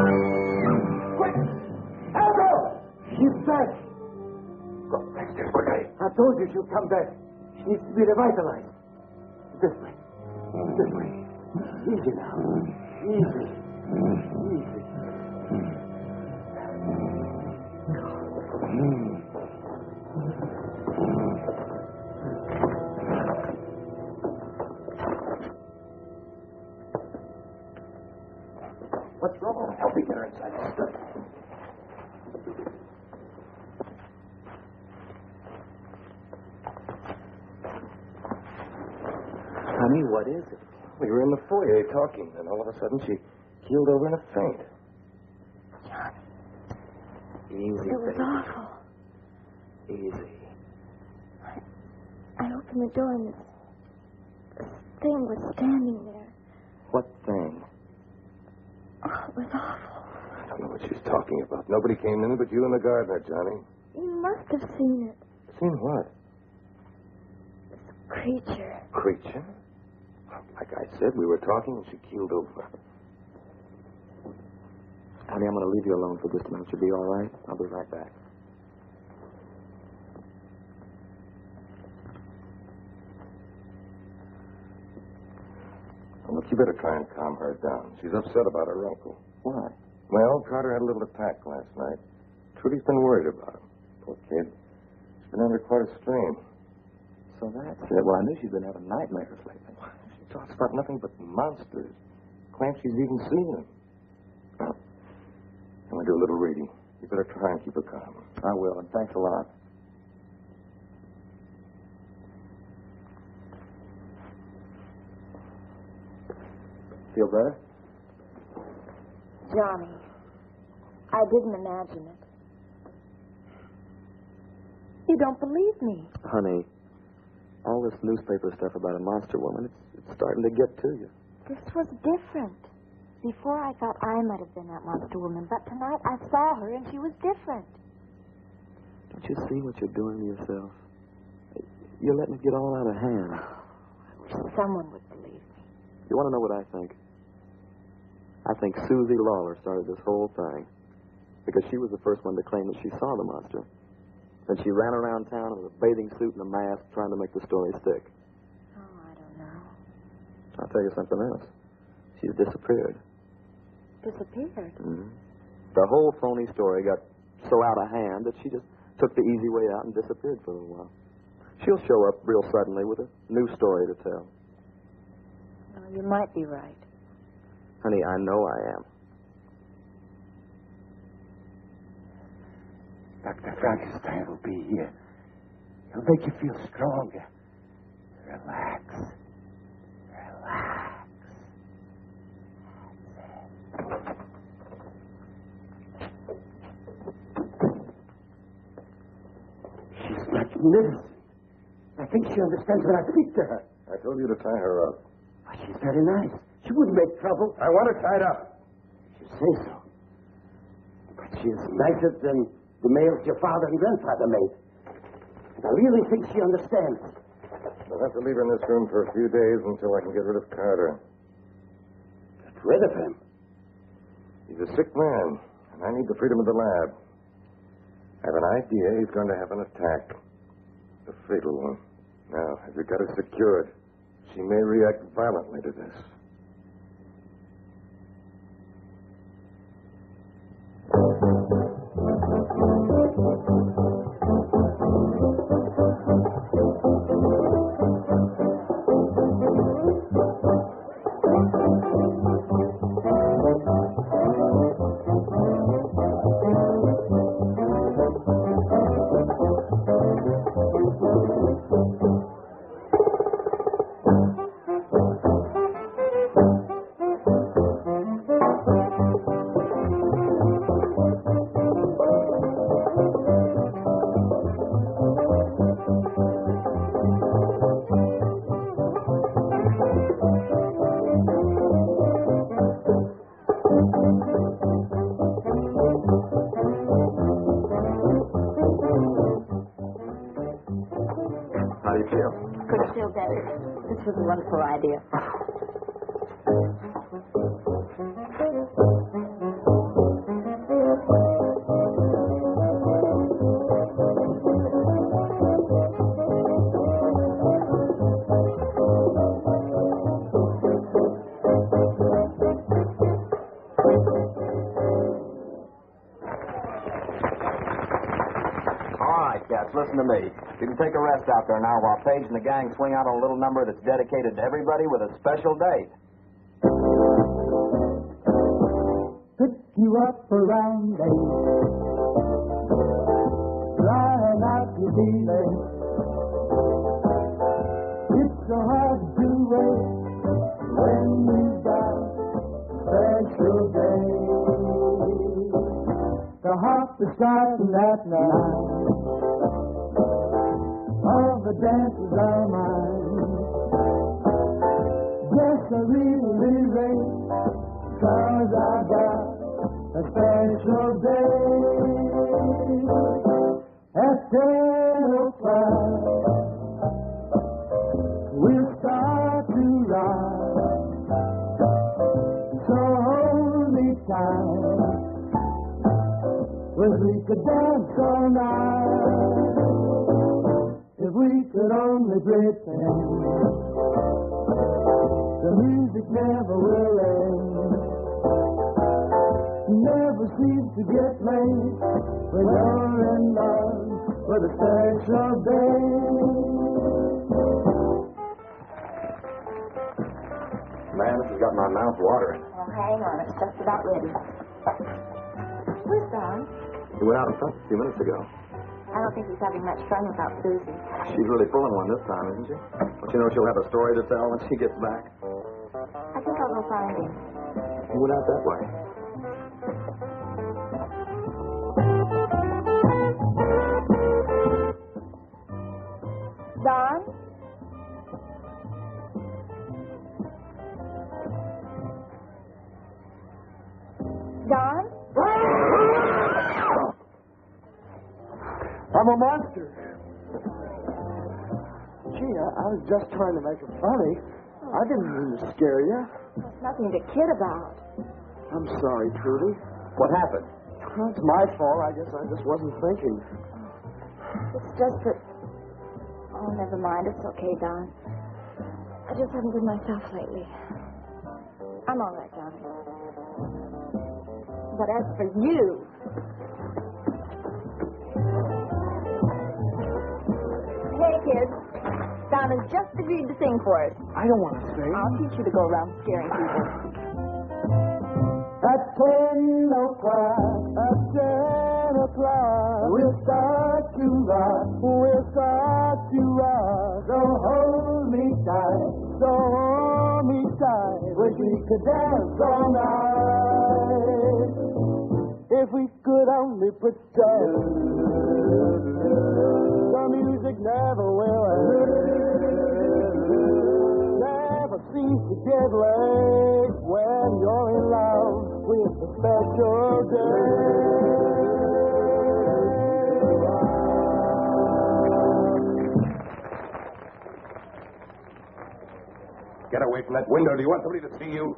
Quick! Elsa! She's back. Go upstairs quickly. I told you she'll come back. She needs to be revitalized. This way. This way. Easy now. Easy. Easy. What's wrong? Help me get her inside. Honey, what is it? We were in the foyer talking, and all of a sudden she keeled over in a faint. Easy, It was baby. awful. Easy. I opened the door and this thing was standing there. What thing? Oh, it was awful. I don't know what she's talking about. Nobody came in but you and the gardener, Johnny. You must have seen it. Seen what? Creature. Creature? Like I said, we were talking and she keeled over. Honey, I'm going to leave you alone for just a minute. You'll be all right? I'll be right back. Well, look, you better try and calm her down. She's upset about her uncle. Why? Well, Carter had a little attack last night. Trudy's been worried about him. Poor kid. She's been under quite a strain. So that's it. Well, I knew she'd been having nightmares lately. She talks about nothing but monsters. Claims she's even seen them. Well, I'm going to do a little reading. You better try and keep her calm. I will, and thanks a lot. Feel better? Johnny, I didn't imagine it. You don't believe me. Honey, all this newspaper stuff about a monster woman, it's starting to get to you. This was different. Before I thought I might have been that monster woman, but tonight I saw her and she was different. Don't you see what you're doing to yourself? You're letting it get all out of hand. I wish someone would believe me. You want to know what I think? I think Susie Lawler started this whole thing because she was the first one to claim that she saw the monster. Then she ran around town in a bathing suit and a mask trying to make the story stick. Oh, I don't know. I'll tell you something else. She's disappeared. Disappeared? Mm-hmm. The whole phony story got so out of hand that she just took the easy way out and disappeared for a little while. She'll show up real suddenly with a new story to tell. Oh, you might be right. Honey, I know I am. Dr. Frankenstein will be here. He'll make you feel stronger. Relax. Relax. She's magnificent. I think she understands when I speak to her. I told you to tie her up. Oh, she's very nice. She wouldn't make trouble. I want her tied up. You say so. But she's nicer than the males your father and grandfather made. And I really think she understands. I'll have to leave her in this room for a few days until I can get rid of Carter. Get rid of him? He's a sick man, and I need the freedom of the lab. I have an idea he's going to have an attack. A fatal one. Now, if we got her secured, she may react violently to this. How do you feel? Could feel better. This was a wonderful idea. Listen to me. You can take a rest out there now while Paige and the gang swing out on a little number that's dedicated to everybody with a special date. Pick you up around 8, drying out your feelings. It's so hard to wait when you've got special day. The heart is starting at 9. All the dances are mine. Yes, I really rate, 'cause I got a special day. At 10:05, we'll start to ride. So hold me tight, 'cause we could dance all night. If we could only pretend the music never will end. Never seems to get late when you're in love with a special day. Man, this has got my mouth watering. Well, hang on. It's just about ready. Where's Don? He went out and talked a few minutes ago. I don't think he's having much fun without Susie. She's really pulling one this time, isn't she? Don't you know she'll have a story to tell when she gets back? I think I'll go I'll find him. He went out that way. Don? Don? I'm a monster. Gee, I was just trying to make it funny. I didn't mean to scare you. There's nothing to kid about. I'm sorry, Trudy. What happened? Well, it's my fault. I guess I just wasn't thinking. It's just that... Oh, never mind. It's okay, Don. I just haven't been myself lately. I'm all right, darling. But as for you... Hey, kids. Don has just agreed to sing for us. I don't want to sing. I'll teach you to go around scaring people. At 10 o'clock, we'll start to rock, so hold me tight, wish we could dance all night, if we could only pretend, the music never will end. Seems to get late when you're in love with a special Get away from that window. Do you want somebody to see you?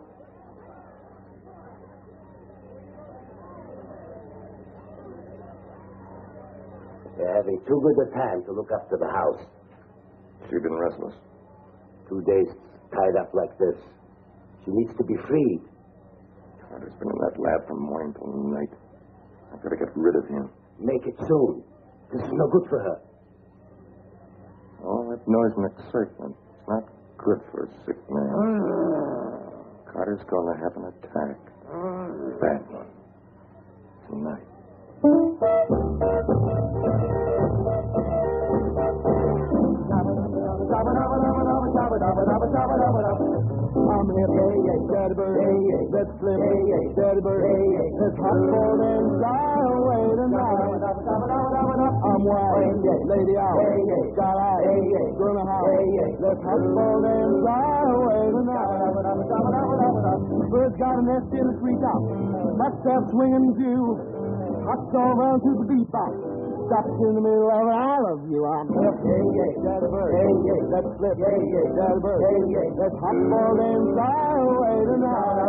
They're having too good a time to look after the house. She's been restless. 2 days tied up like this. She needs to be freed. Carter's been in that lab from morning till night. I've got to get rid of him. Make it soon. This is no good for her. All that noise and excitement. It's not good for a sick man. Carter's going to have an attack. Bad one. Tonight. I'm hip, daddy bird, let's flip, daddy bird, let's hot for and fly away tonight. I'm white, lady out, sky high, gonna high, let's hot for and fly away tonight. Bird's got a nest in the treetop, myself swinging too, hops all around to the beatbox. Stops in the middle of an I love you. I'm hip, daddy bird, let's flip, daddy bird, let's hop for and fly away tonight.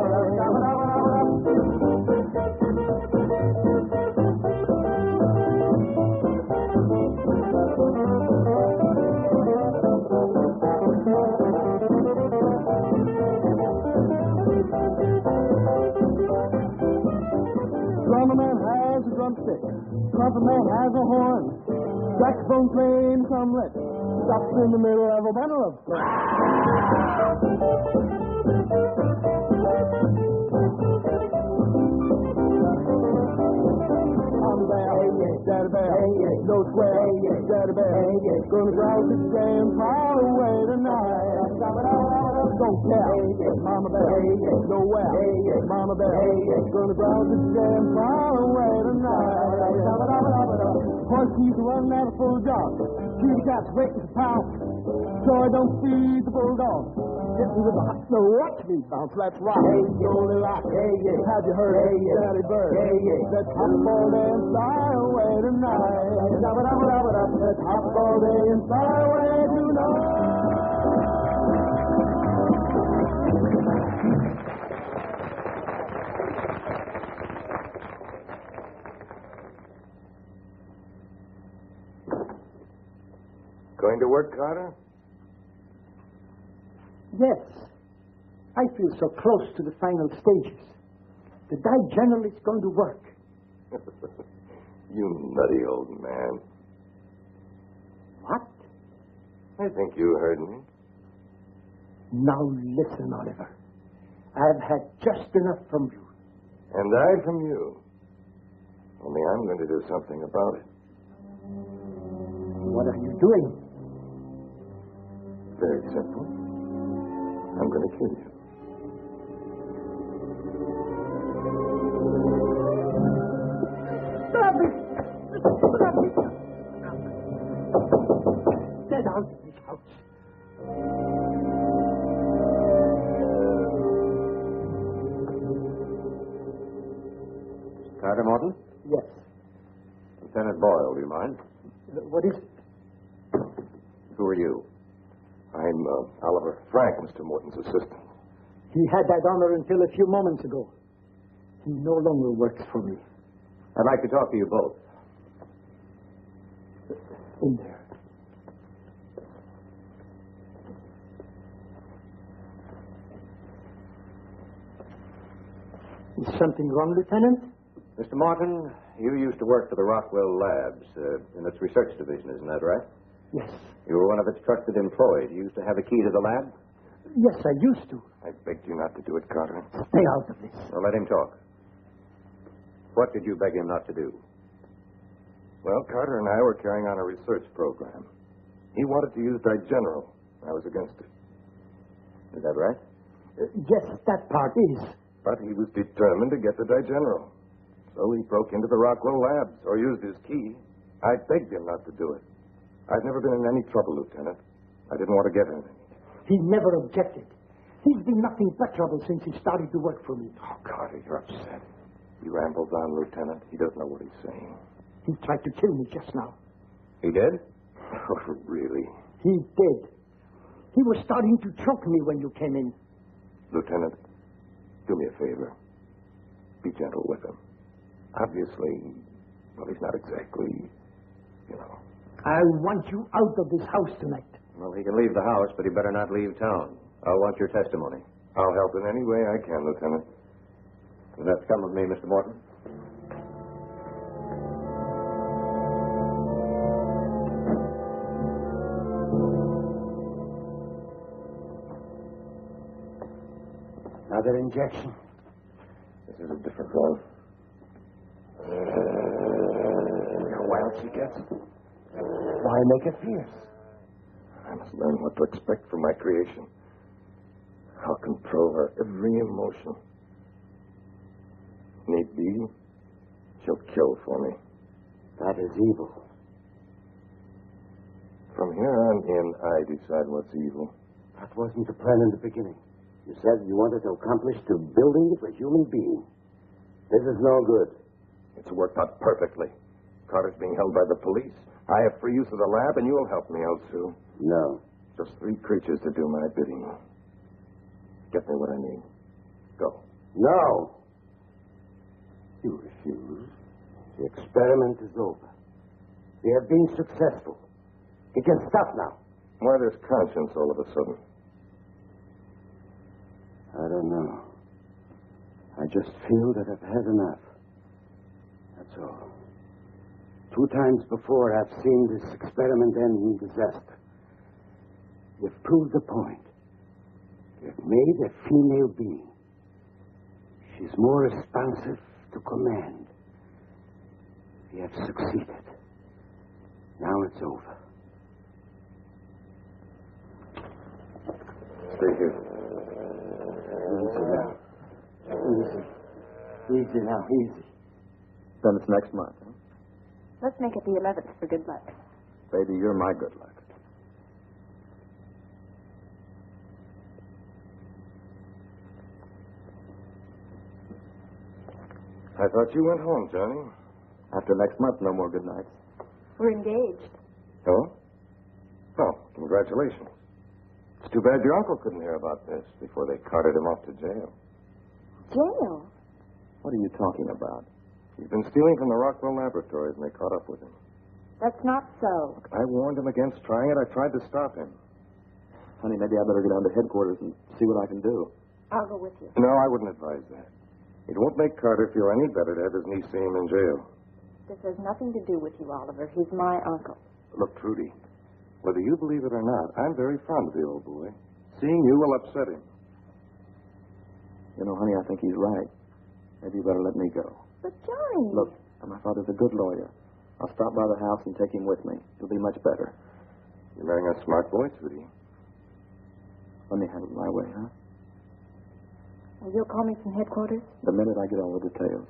Drummer man has a drumstick. Trumpet man has a horn. Saxophone playing some lick. Stops in the middle of a bundle of I'm bad, daddy bad, no swear, daddy bad, gonna drive this damn far away tonight. Don't care, mama bad, nowhere, mama bad, gonna drive this damn far away tonight. Horse keeps running at a full jog, kitty cat's waiting to pounce, so I don't feed the bulldog. Hit me with a hot slow watch me bounce, let's rock. Slowly rock, have you heard, daddy bird, let's hop all day and fly away tonight. Let's hop all day and fly away tonight. Going to work, Carter? Yes. I feel so close to the final stages. The die general is going to work. You nutty old man. What? I think you heard me. Now listen, Oliver. I've had just enough from you. And I from you. Only I'm going to do something about it. What are you doing? Very simple. I'm going to kill you. Get out of this house. Carter Morton? Yes. Lieutenant Boyle, do you mind? What is it? Who are you? I'm Oliver Frank, Mr. Morton's assistant. He had that honor until a few moments ago. He no longer works for me. I'd like to talk to you both. In there. Is something wrong, Lieutenant? Mr. Morton, you used to work for the Rockwell Labs in its research division, isn't that right? Yes. You were one of its trusted employees. You used to have a key to the lab? Yes, I used to. I begged you not to do it, Carter. Stay out of this. Well, let him talk. What did you beg him not to do? Well, Carter and I were carrying on a research program. He wanted to use Digeneral. I was against it. Is that right? Yes, that part is. But he was determined to get the Digeneral. So he broke into the Rockwell Labs, or used his key. I begged him not to do it. I've never been in any trouble, Lieutenant. I didn't want to get in any. He never objected. He's been nothing but trouble since he started to work for me. Oh, Carter, you're upset. He rambles on, Lieutenant. He doesn't know what he's saying. He tried to kill me just now. He did? Oh, really? He did. He was starting to choke me when you came in. Lieutenant, do me a favor. Be gentle with him. Obviously, well, he's not exactly, you know. I want you out of this house tonight. Well, he can leave the house, but he better not leave town. I'll want your testimony. I'll help in any way I can, Lieutenant. And that's come with me, Mr. Morton. Another injection. This is a different one. How wild she gets. Why make it fierce? I must learn what to expect from my creation. I'll control her every emotion. Need be, she'll kill for me. That is evil. From here on in, I decide what's evil. That wasn't the plan in the beginning. You said you wanted to accomplish the building of a human being. This is no good. It's worked out perfectly. Carter's being held by the police. I have free use of the lab, and you'll help me out, Sue. No. Just 3 creatures to do my bidding. Get me what I need. Go. No. You refuse. The experiment is over. We have been successful. You can stop now. Why this conscience all of a sudden? I don't know. I just feel that I've had enough. That's all. 2 times before, I've seen this experiment end in disaster. You've proved the point. You've made a female being. She's more responsive to command. You have succeeded. Now it's over. Stay here. Easy now. Easy. Easy now, easy. Then it's next month, huh? Let's make it the 11th for good luck. Baby, you're my good luck. I thought you went home, Johnny. After next month, no more good nights. We're engaged. Oh? Oh, congratulations. It's too bad your uncle couldn't hear about this before they carted him off to jail. Jail? What are you talking about? He's been stealing from the Rockwell laboratories, and they caught up with him. That's not so. I warned him against trying it. I tried to stop him. Honey, maybe I better go down to headquarters and see what I can do. I'll go with you. No, I wouldn't advise that. It won't make Carter feel any better to have his niece see him in jail. This has nothing to do with you, Oliver. He's my uncle. Look, Trudy, whether you believe it or not, I'm very fond of the old boy. Seeing you will upset him. You know, honey, I think he's right. Maybe you better let me go. But, Johnny... Look, my father's a good lawyer. I'll stop by the house and take him with me. It'll be much better. You're marrying a smart boy, Trudy. Let me have it my way, huh? Well, you'll call me from headquarters? The minute I get all the details.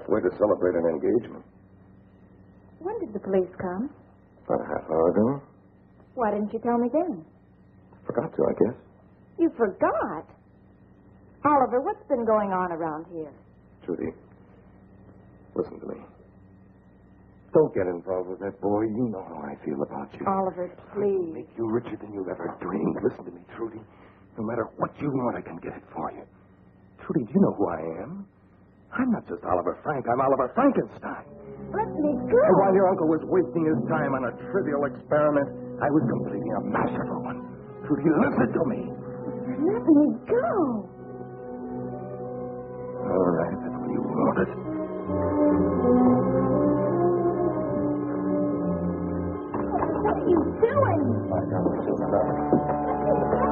way to celebrate an engagement. When did the police come? About a half hour ago. Why didn't you tell me then? Forgot to, I guess. You forgot? Oliver, what's been going on around here? Trudy, listen to me. Don't get involved with that boy. You know how I feel about you. Oliver, please. Make you richer than you've ever dreamed. Listen to me, Trudy. No matter what you want, I can get it for you. Trudy, do you know who I am? I'm not just Oliver Frank. I'm Oliver Frankenstein. Let me go. And while your uncle was wasting his time on a trivial experiment, I was completing a masterful one. Trudy, listen to me. Let me go. All right, that's what you wanted. What are you doing? I got myself started.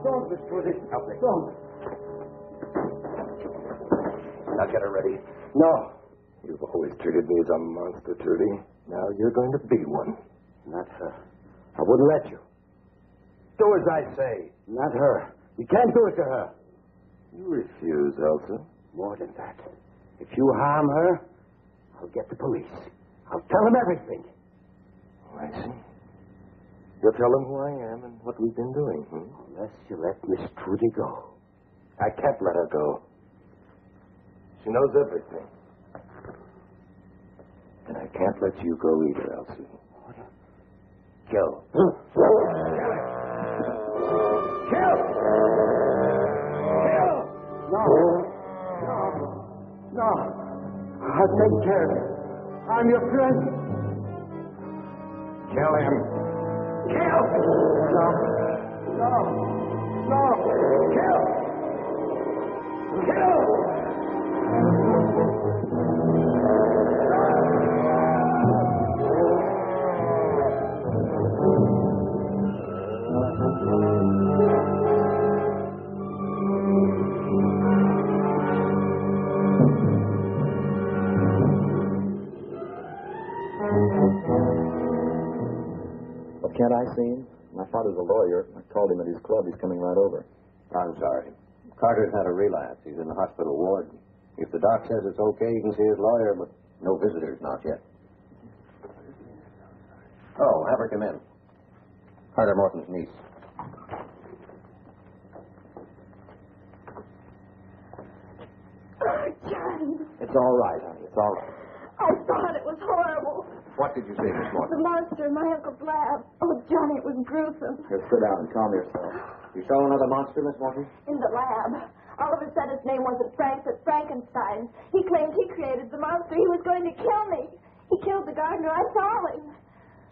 Don't, Miss Trudy. Help me. Don't. Now get her ready. No. You've always treated me as a monster, Trudy. Now you're going to be one. Not her. I wouldn't let you. Do as I say. Not her. You can't do it to her. You refuse, Elsa. More than that. If you harm her, I'll get the police. I'll tell them everything. Oh, I see. You'll tell them who I am and what we've been doing, Unless you let Miss Trudy go. I can't let her go. She knows everything. And I can't let you go either, Elsie. Kill. Kill! No. No. I'll take care of it. I'm your friend. Kill him. Kill! No. Kill! Kill! Well, can't I see him? My father's a lawyer. I called him at his club. He's coming right over. I'm sorry. Carter's had a relapse. He's in the hospital ward. If the doc says it's okay, you can see his lawyer, but no visitors, not yet. Oh, have her come in. Carter Morton's niece. Oh, Johnny. It's all right, honey. It's all right. I thought it was horrible. What did you see, Miss Morton? The monster in my uncle's lab. Oh, Johnny, it was gruesome. Here, sit down and calm yourself. You saw another monster, Miss Morton? In the lab. Oliver said his name wasn't Frank, but Frankenstein. He claimed he created the monster. He was going to kill me. He killed the gardener. I saw him.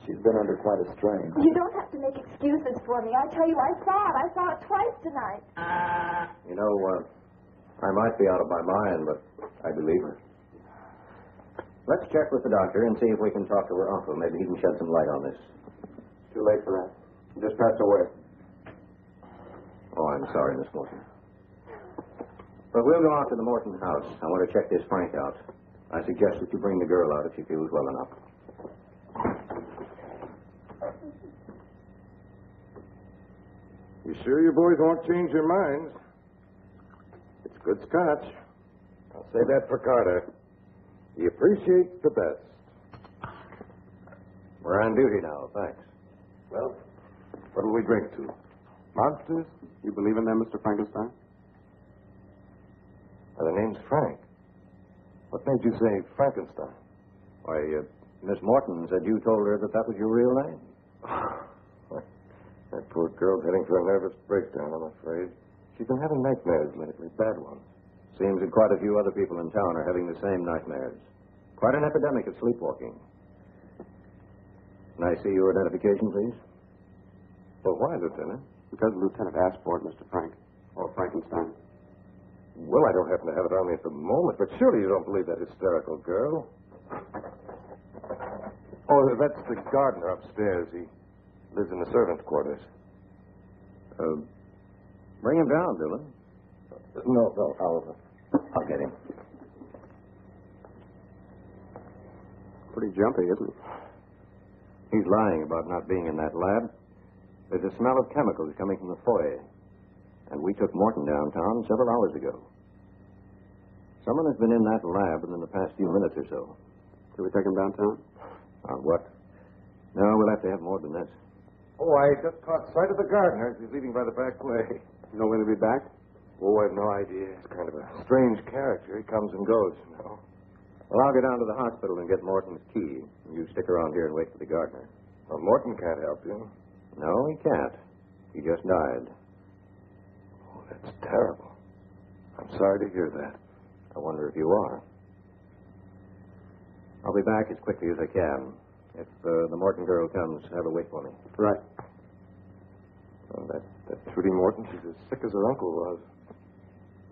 She's been under quite a strain. You don't have to make excuses for me. I tell you, I saw it. I saw it twice tonight. You know, I might be out of my mind, but I believe her. Let's check with the doctor and see if we can talk to her uncle. Maybe he can shed some light on this. Too late for that. He just passed away. Oh, I'm sorry, Miss Morton. But we'll go out to the Morton house. I want to check this Frank out. I suggest that you bring the girl out if she feels well enough. You sure you boys won't change your minds? It's good scotch. I'll say that for Carter. He appreciates the best. We're on duty now, thanks. Well, what'll we drink to? Monsters? You believe in them, Mr. Frankenstein? The name's Frank. What made you say Frankenstein? Why, Miss Morton said you told her that that was your real name. That poor girl's heading for a nervous breakdown, I'm afraid. She's been having nightmares lately, bad ones. Seems that quite a few other people in town are having the same nightmares. Quite an epidemic of sleepwalking. Can I see your identification, please? Well, why, Lieutenant? Because the lieutenant asked for it, Mr. Frank. Or Frankenstein. Well, I don't happen to have it on me at the moment, but surely you don't believe that hysterical girl. Oh, that's the gardener upstairs. He lives in the servants' quarters. Bring him down, Dylan. No, I'll get him. Pretty jumpy, isn't he? He's lying about not being in that lab. There's a smell of chemicals coming from the foyer. And we took Morton downtown several hours ago. Someone has been in that lab within the past few minutes or so. Did we take him downtown? What? No, we'll have to have more than this. Oh, I just caught sight of the gardener as he's leaving by the back way. You know when he'll be back? Oh, I've no idea. He's kind of a strange character. He comes and goes, you know. Well, I'll go down to the hospital and get Morton's key. You stick around here and wait for the gardener. Well, Morton can't help you. No, he can't. He just died. Oh, that's terrible. I'm sorry to hear that. I wonder if you are. I'll be back as quickly as I can. If the Morton girl comes, have her wait for me. Right. Well, that Trudy Morton, she's as sick as her uncle was.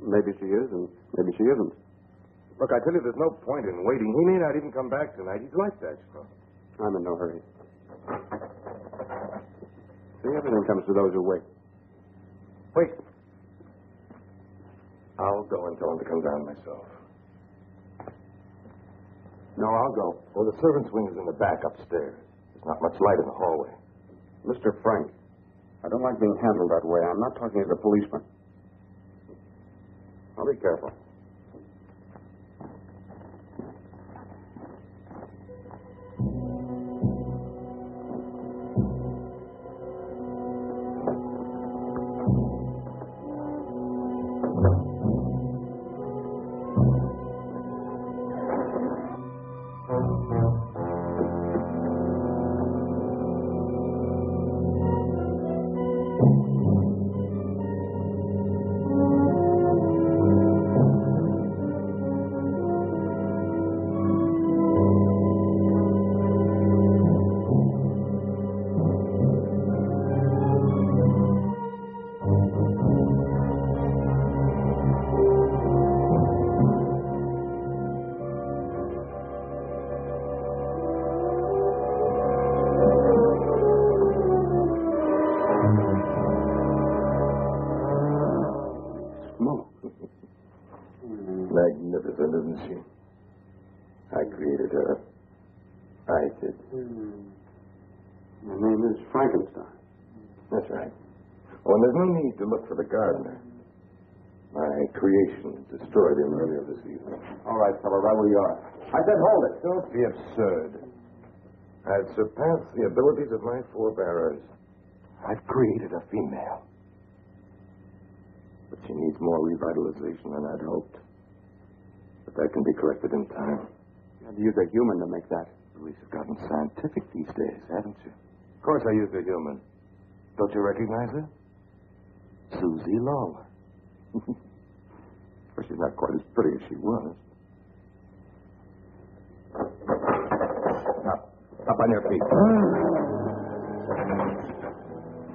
Maybe she is, and maybe she isn't. Look, I tell you, there's no point in waiting. He may not even come back tonight. He's like that, you know. I'm in no hurry. See, everything comes to those who wait. Wait. I'll go and tell him to come down myself. No, I'll go. Well, the servants' wing is in the back upstairs. There's not much light in the hallway. Mr. Frank, I don't like being handled that way. I'm not talking as a policeman. I'll be careful. Magnificent, isn't she? I created her. I did. My name is Frankenstein. That's right. Oh, and there's no need to look for the gardener. My creation destroyed him earlier this evening. All right, fellow, right where you are. I said hold it. Don't be absurd. I've surpassed the abilities of my forebearers. I've created a female. But she needs more revitalization than I'd hoped. But that can be corrected in time. You had to use a human to make that. Police have gotten scientific these days, haven't you? Of course I used a human. Don't you recognize her? Susie Lawler. Well, she's not quite as pretty as she was. Up on your feet.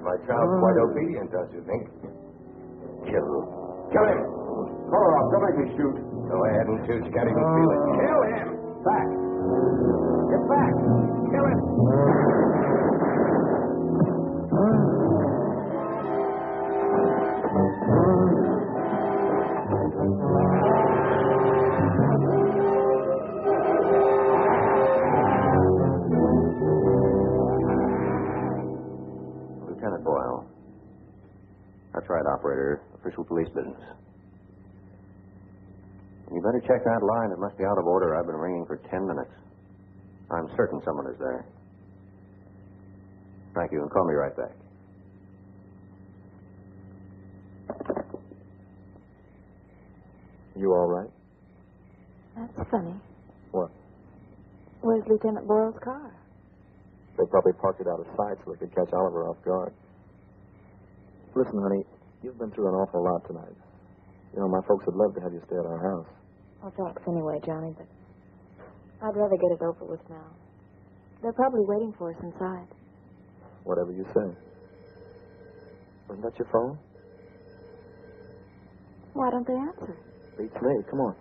My child's quite obedient, don't you think? Kill him. Call her off. Don't make me shoot. Go ahead and shoot. You can't even feel it. Kill him. Back. Get back. Kill him. Lieutenant Boyle. That's right, operator. Official police business. You better check that line. It must be out of order. I've been ringing for 10 minutes. I'm certain someone is there. Thank you, and call me right back. You all right? That's funny. What? Where's Lieutenant Boyle's car? They probably parked it out of sight so they could catch Oliver off guard. Listen, honey, you've been through an awful lot tonight. You know, my folks would love to have you stay at our house. Well, thanks anyway, Johnny, but I'd rather get it over with now. They're probably waiting for us inside. Whatever you say. Wasn't that your phone? Why don't they answer? Beats me. Come on.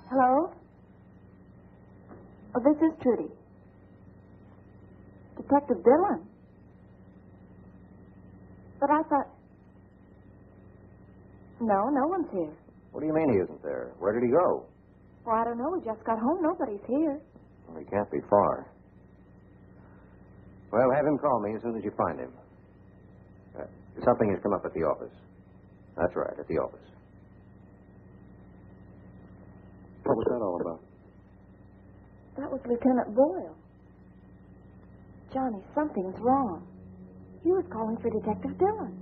Hello? Oh, this is Trudy. Detective Dillon. But I thought... No, no one's here. What do you mean he isn't there? Where did he go? Well, I don't know. We just got home. Nobody's here. Well, he can't be far. Well, have him call me as soon as you find him. Something has come up at the office. That's right, at the office. What was that all about? That was Lieutenant Boyle. Johnny, something's wrong. He was calling for Detective Dillon.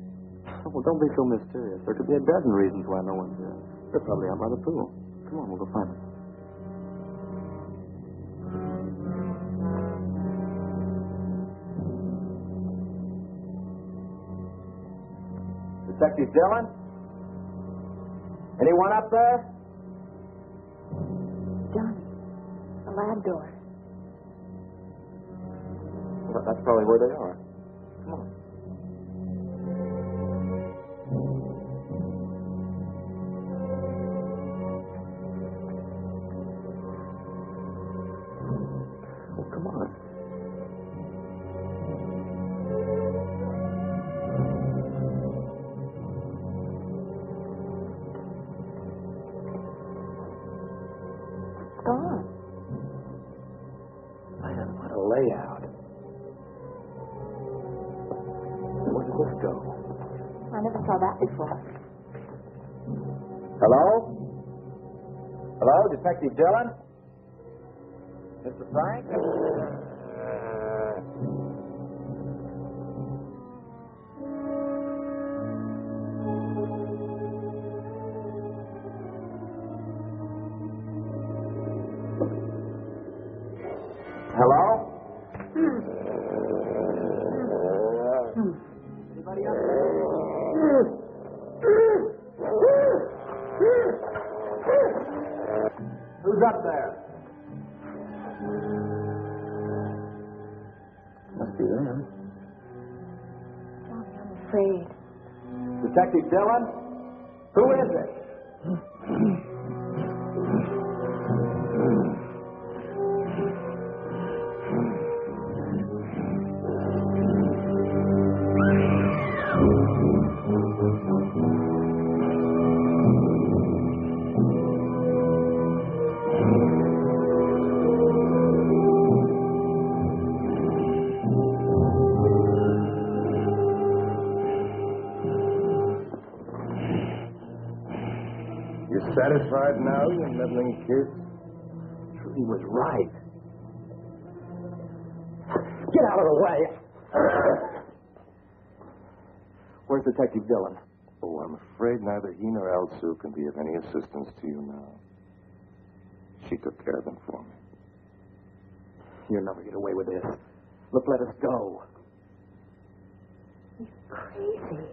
Well, don't be so mysterious. There could be a dozen reasons why no one's here. They're probably out by the pool. Come on, we'll go find them. Detective Dillon? Anyone up there? Johnny, the lab door. Well, that's probably where they are. Come on. Well, come on. It's gone. Man, what a layout. Where did this go? I never saw that before. Hello? Hello, Detective Dillon? Mr. Frank? Hello? Anybody up there? Who's up there? Must be them. Johnny, I'm afraid. Detective Dillon? Who is it? Satisfied now, you meddling kid? Trudy was right. Get out of the way. Where's Detective Dillon? Oh, I'm afraid neither he nor Elsu can be of any assistance to you now. She took care of them for me. You'll never get away with this. Look, let us go. He's crazy.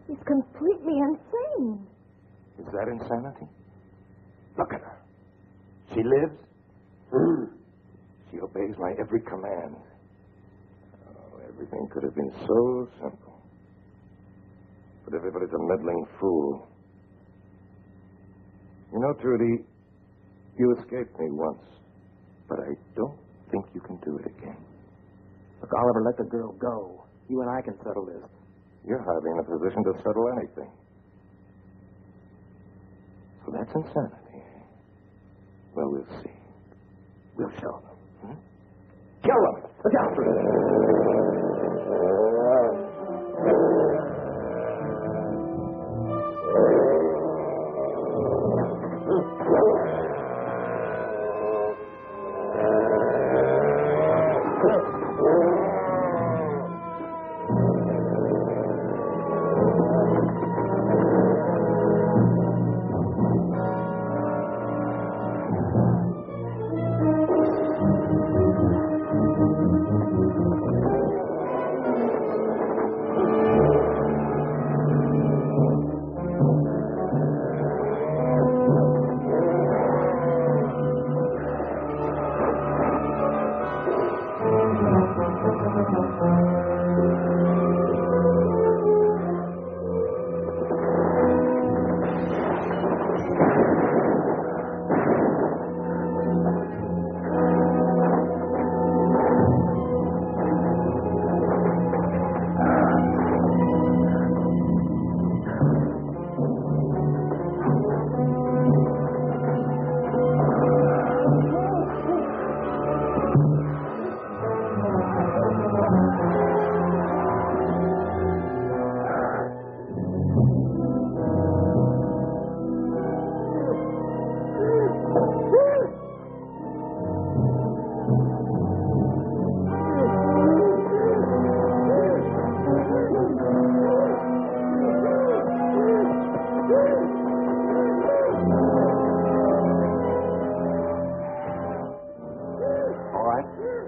He's completely insane. Is that insanity? Look at her. She lives. She obeys my every command. Oh, everything could have been so simple. But everybody's a meddling fool. You know, Trudy, you escaped me once, but I don't think you can do it again. Look, Oliver, let the girl go. You and I can settle this. You're hardly in a position to settle anything. So that's insanity. Well, we'll see. We'll show them. Kill them! Look out for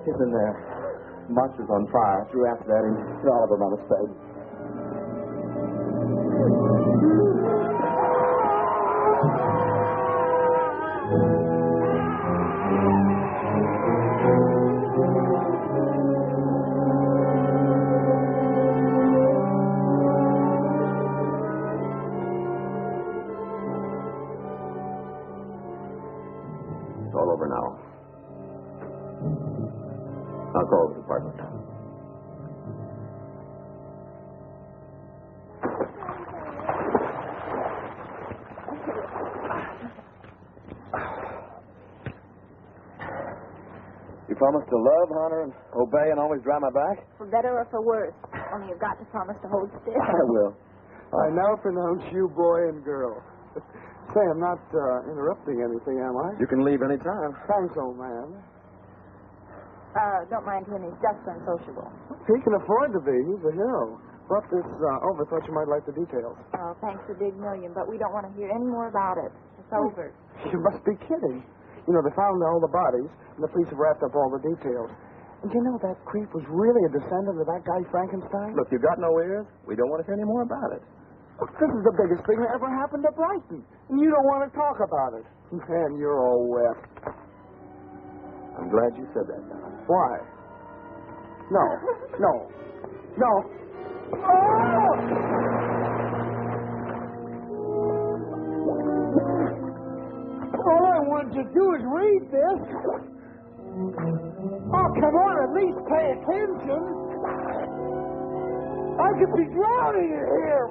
He's in there. Monster's on fire. Threw after that and hit all of them on his face. It's all over now. I'll call the department. You promise to love, honor, and obey and always dry my back? For better or for worse. Only you've got to promise to hold still. I will. I now pronounce you boy and girl. Say, I'm not interrupting anything, am I? You can leave any time. Thanks, old man. Don't mind him. He's just unsociable. He can afford to be. He's a hero. Brought this over. Thought you might like the details. Oh, thanks a big million, but we don't want to hear any more about it. It's over. You must be kidding. You know, they found all the bodies, and the police have wrapped up all the details. And you know that creep was really a descendant of that guy Frankenstein? Look, you got no ears. We don't want to hear any more about it. Look, this is the biggest thing that ever happened to Brighton. And you don't want to talk about it. Man, you're all wet. I'm glad you said that, Don. Why? No. Oh! All I want to do is read this. Oh, come on, at least pay attention. I could be drowning in here.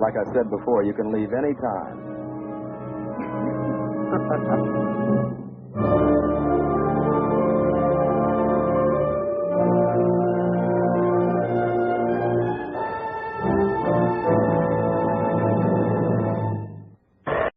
Like I said before, you can leave any time.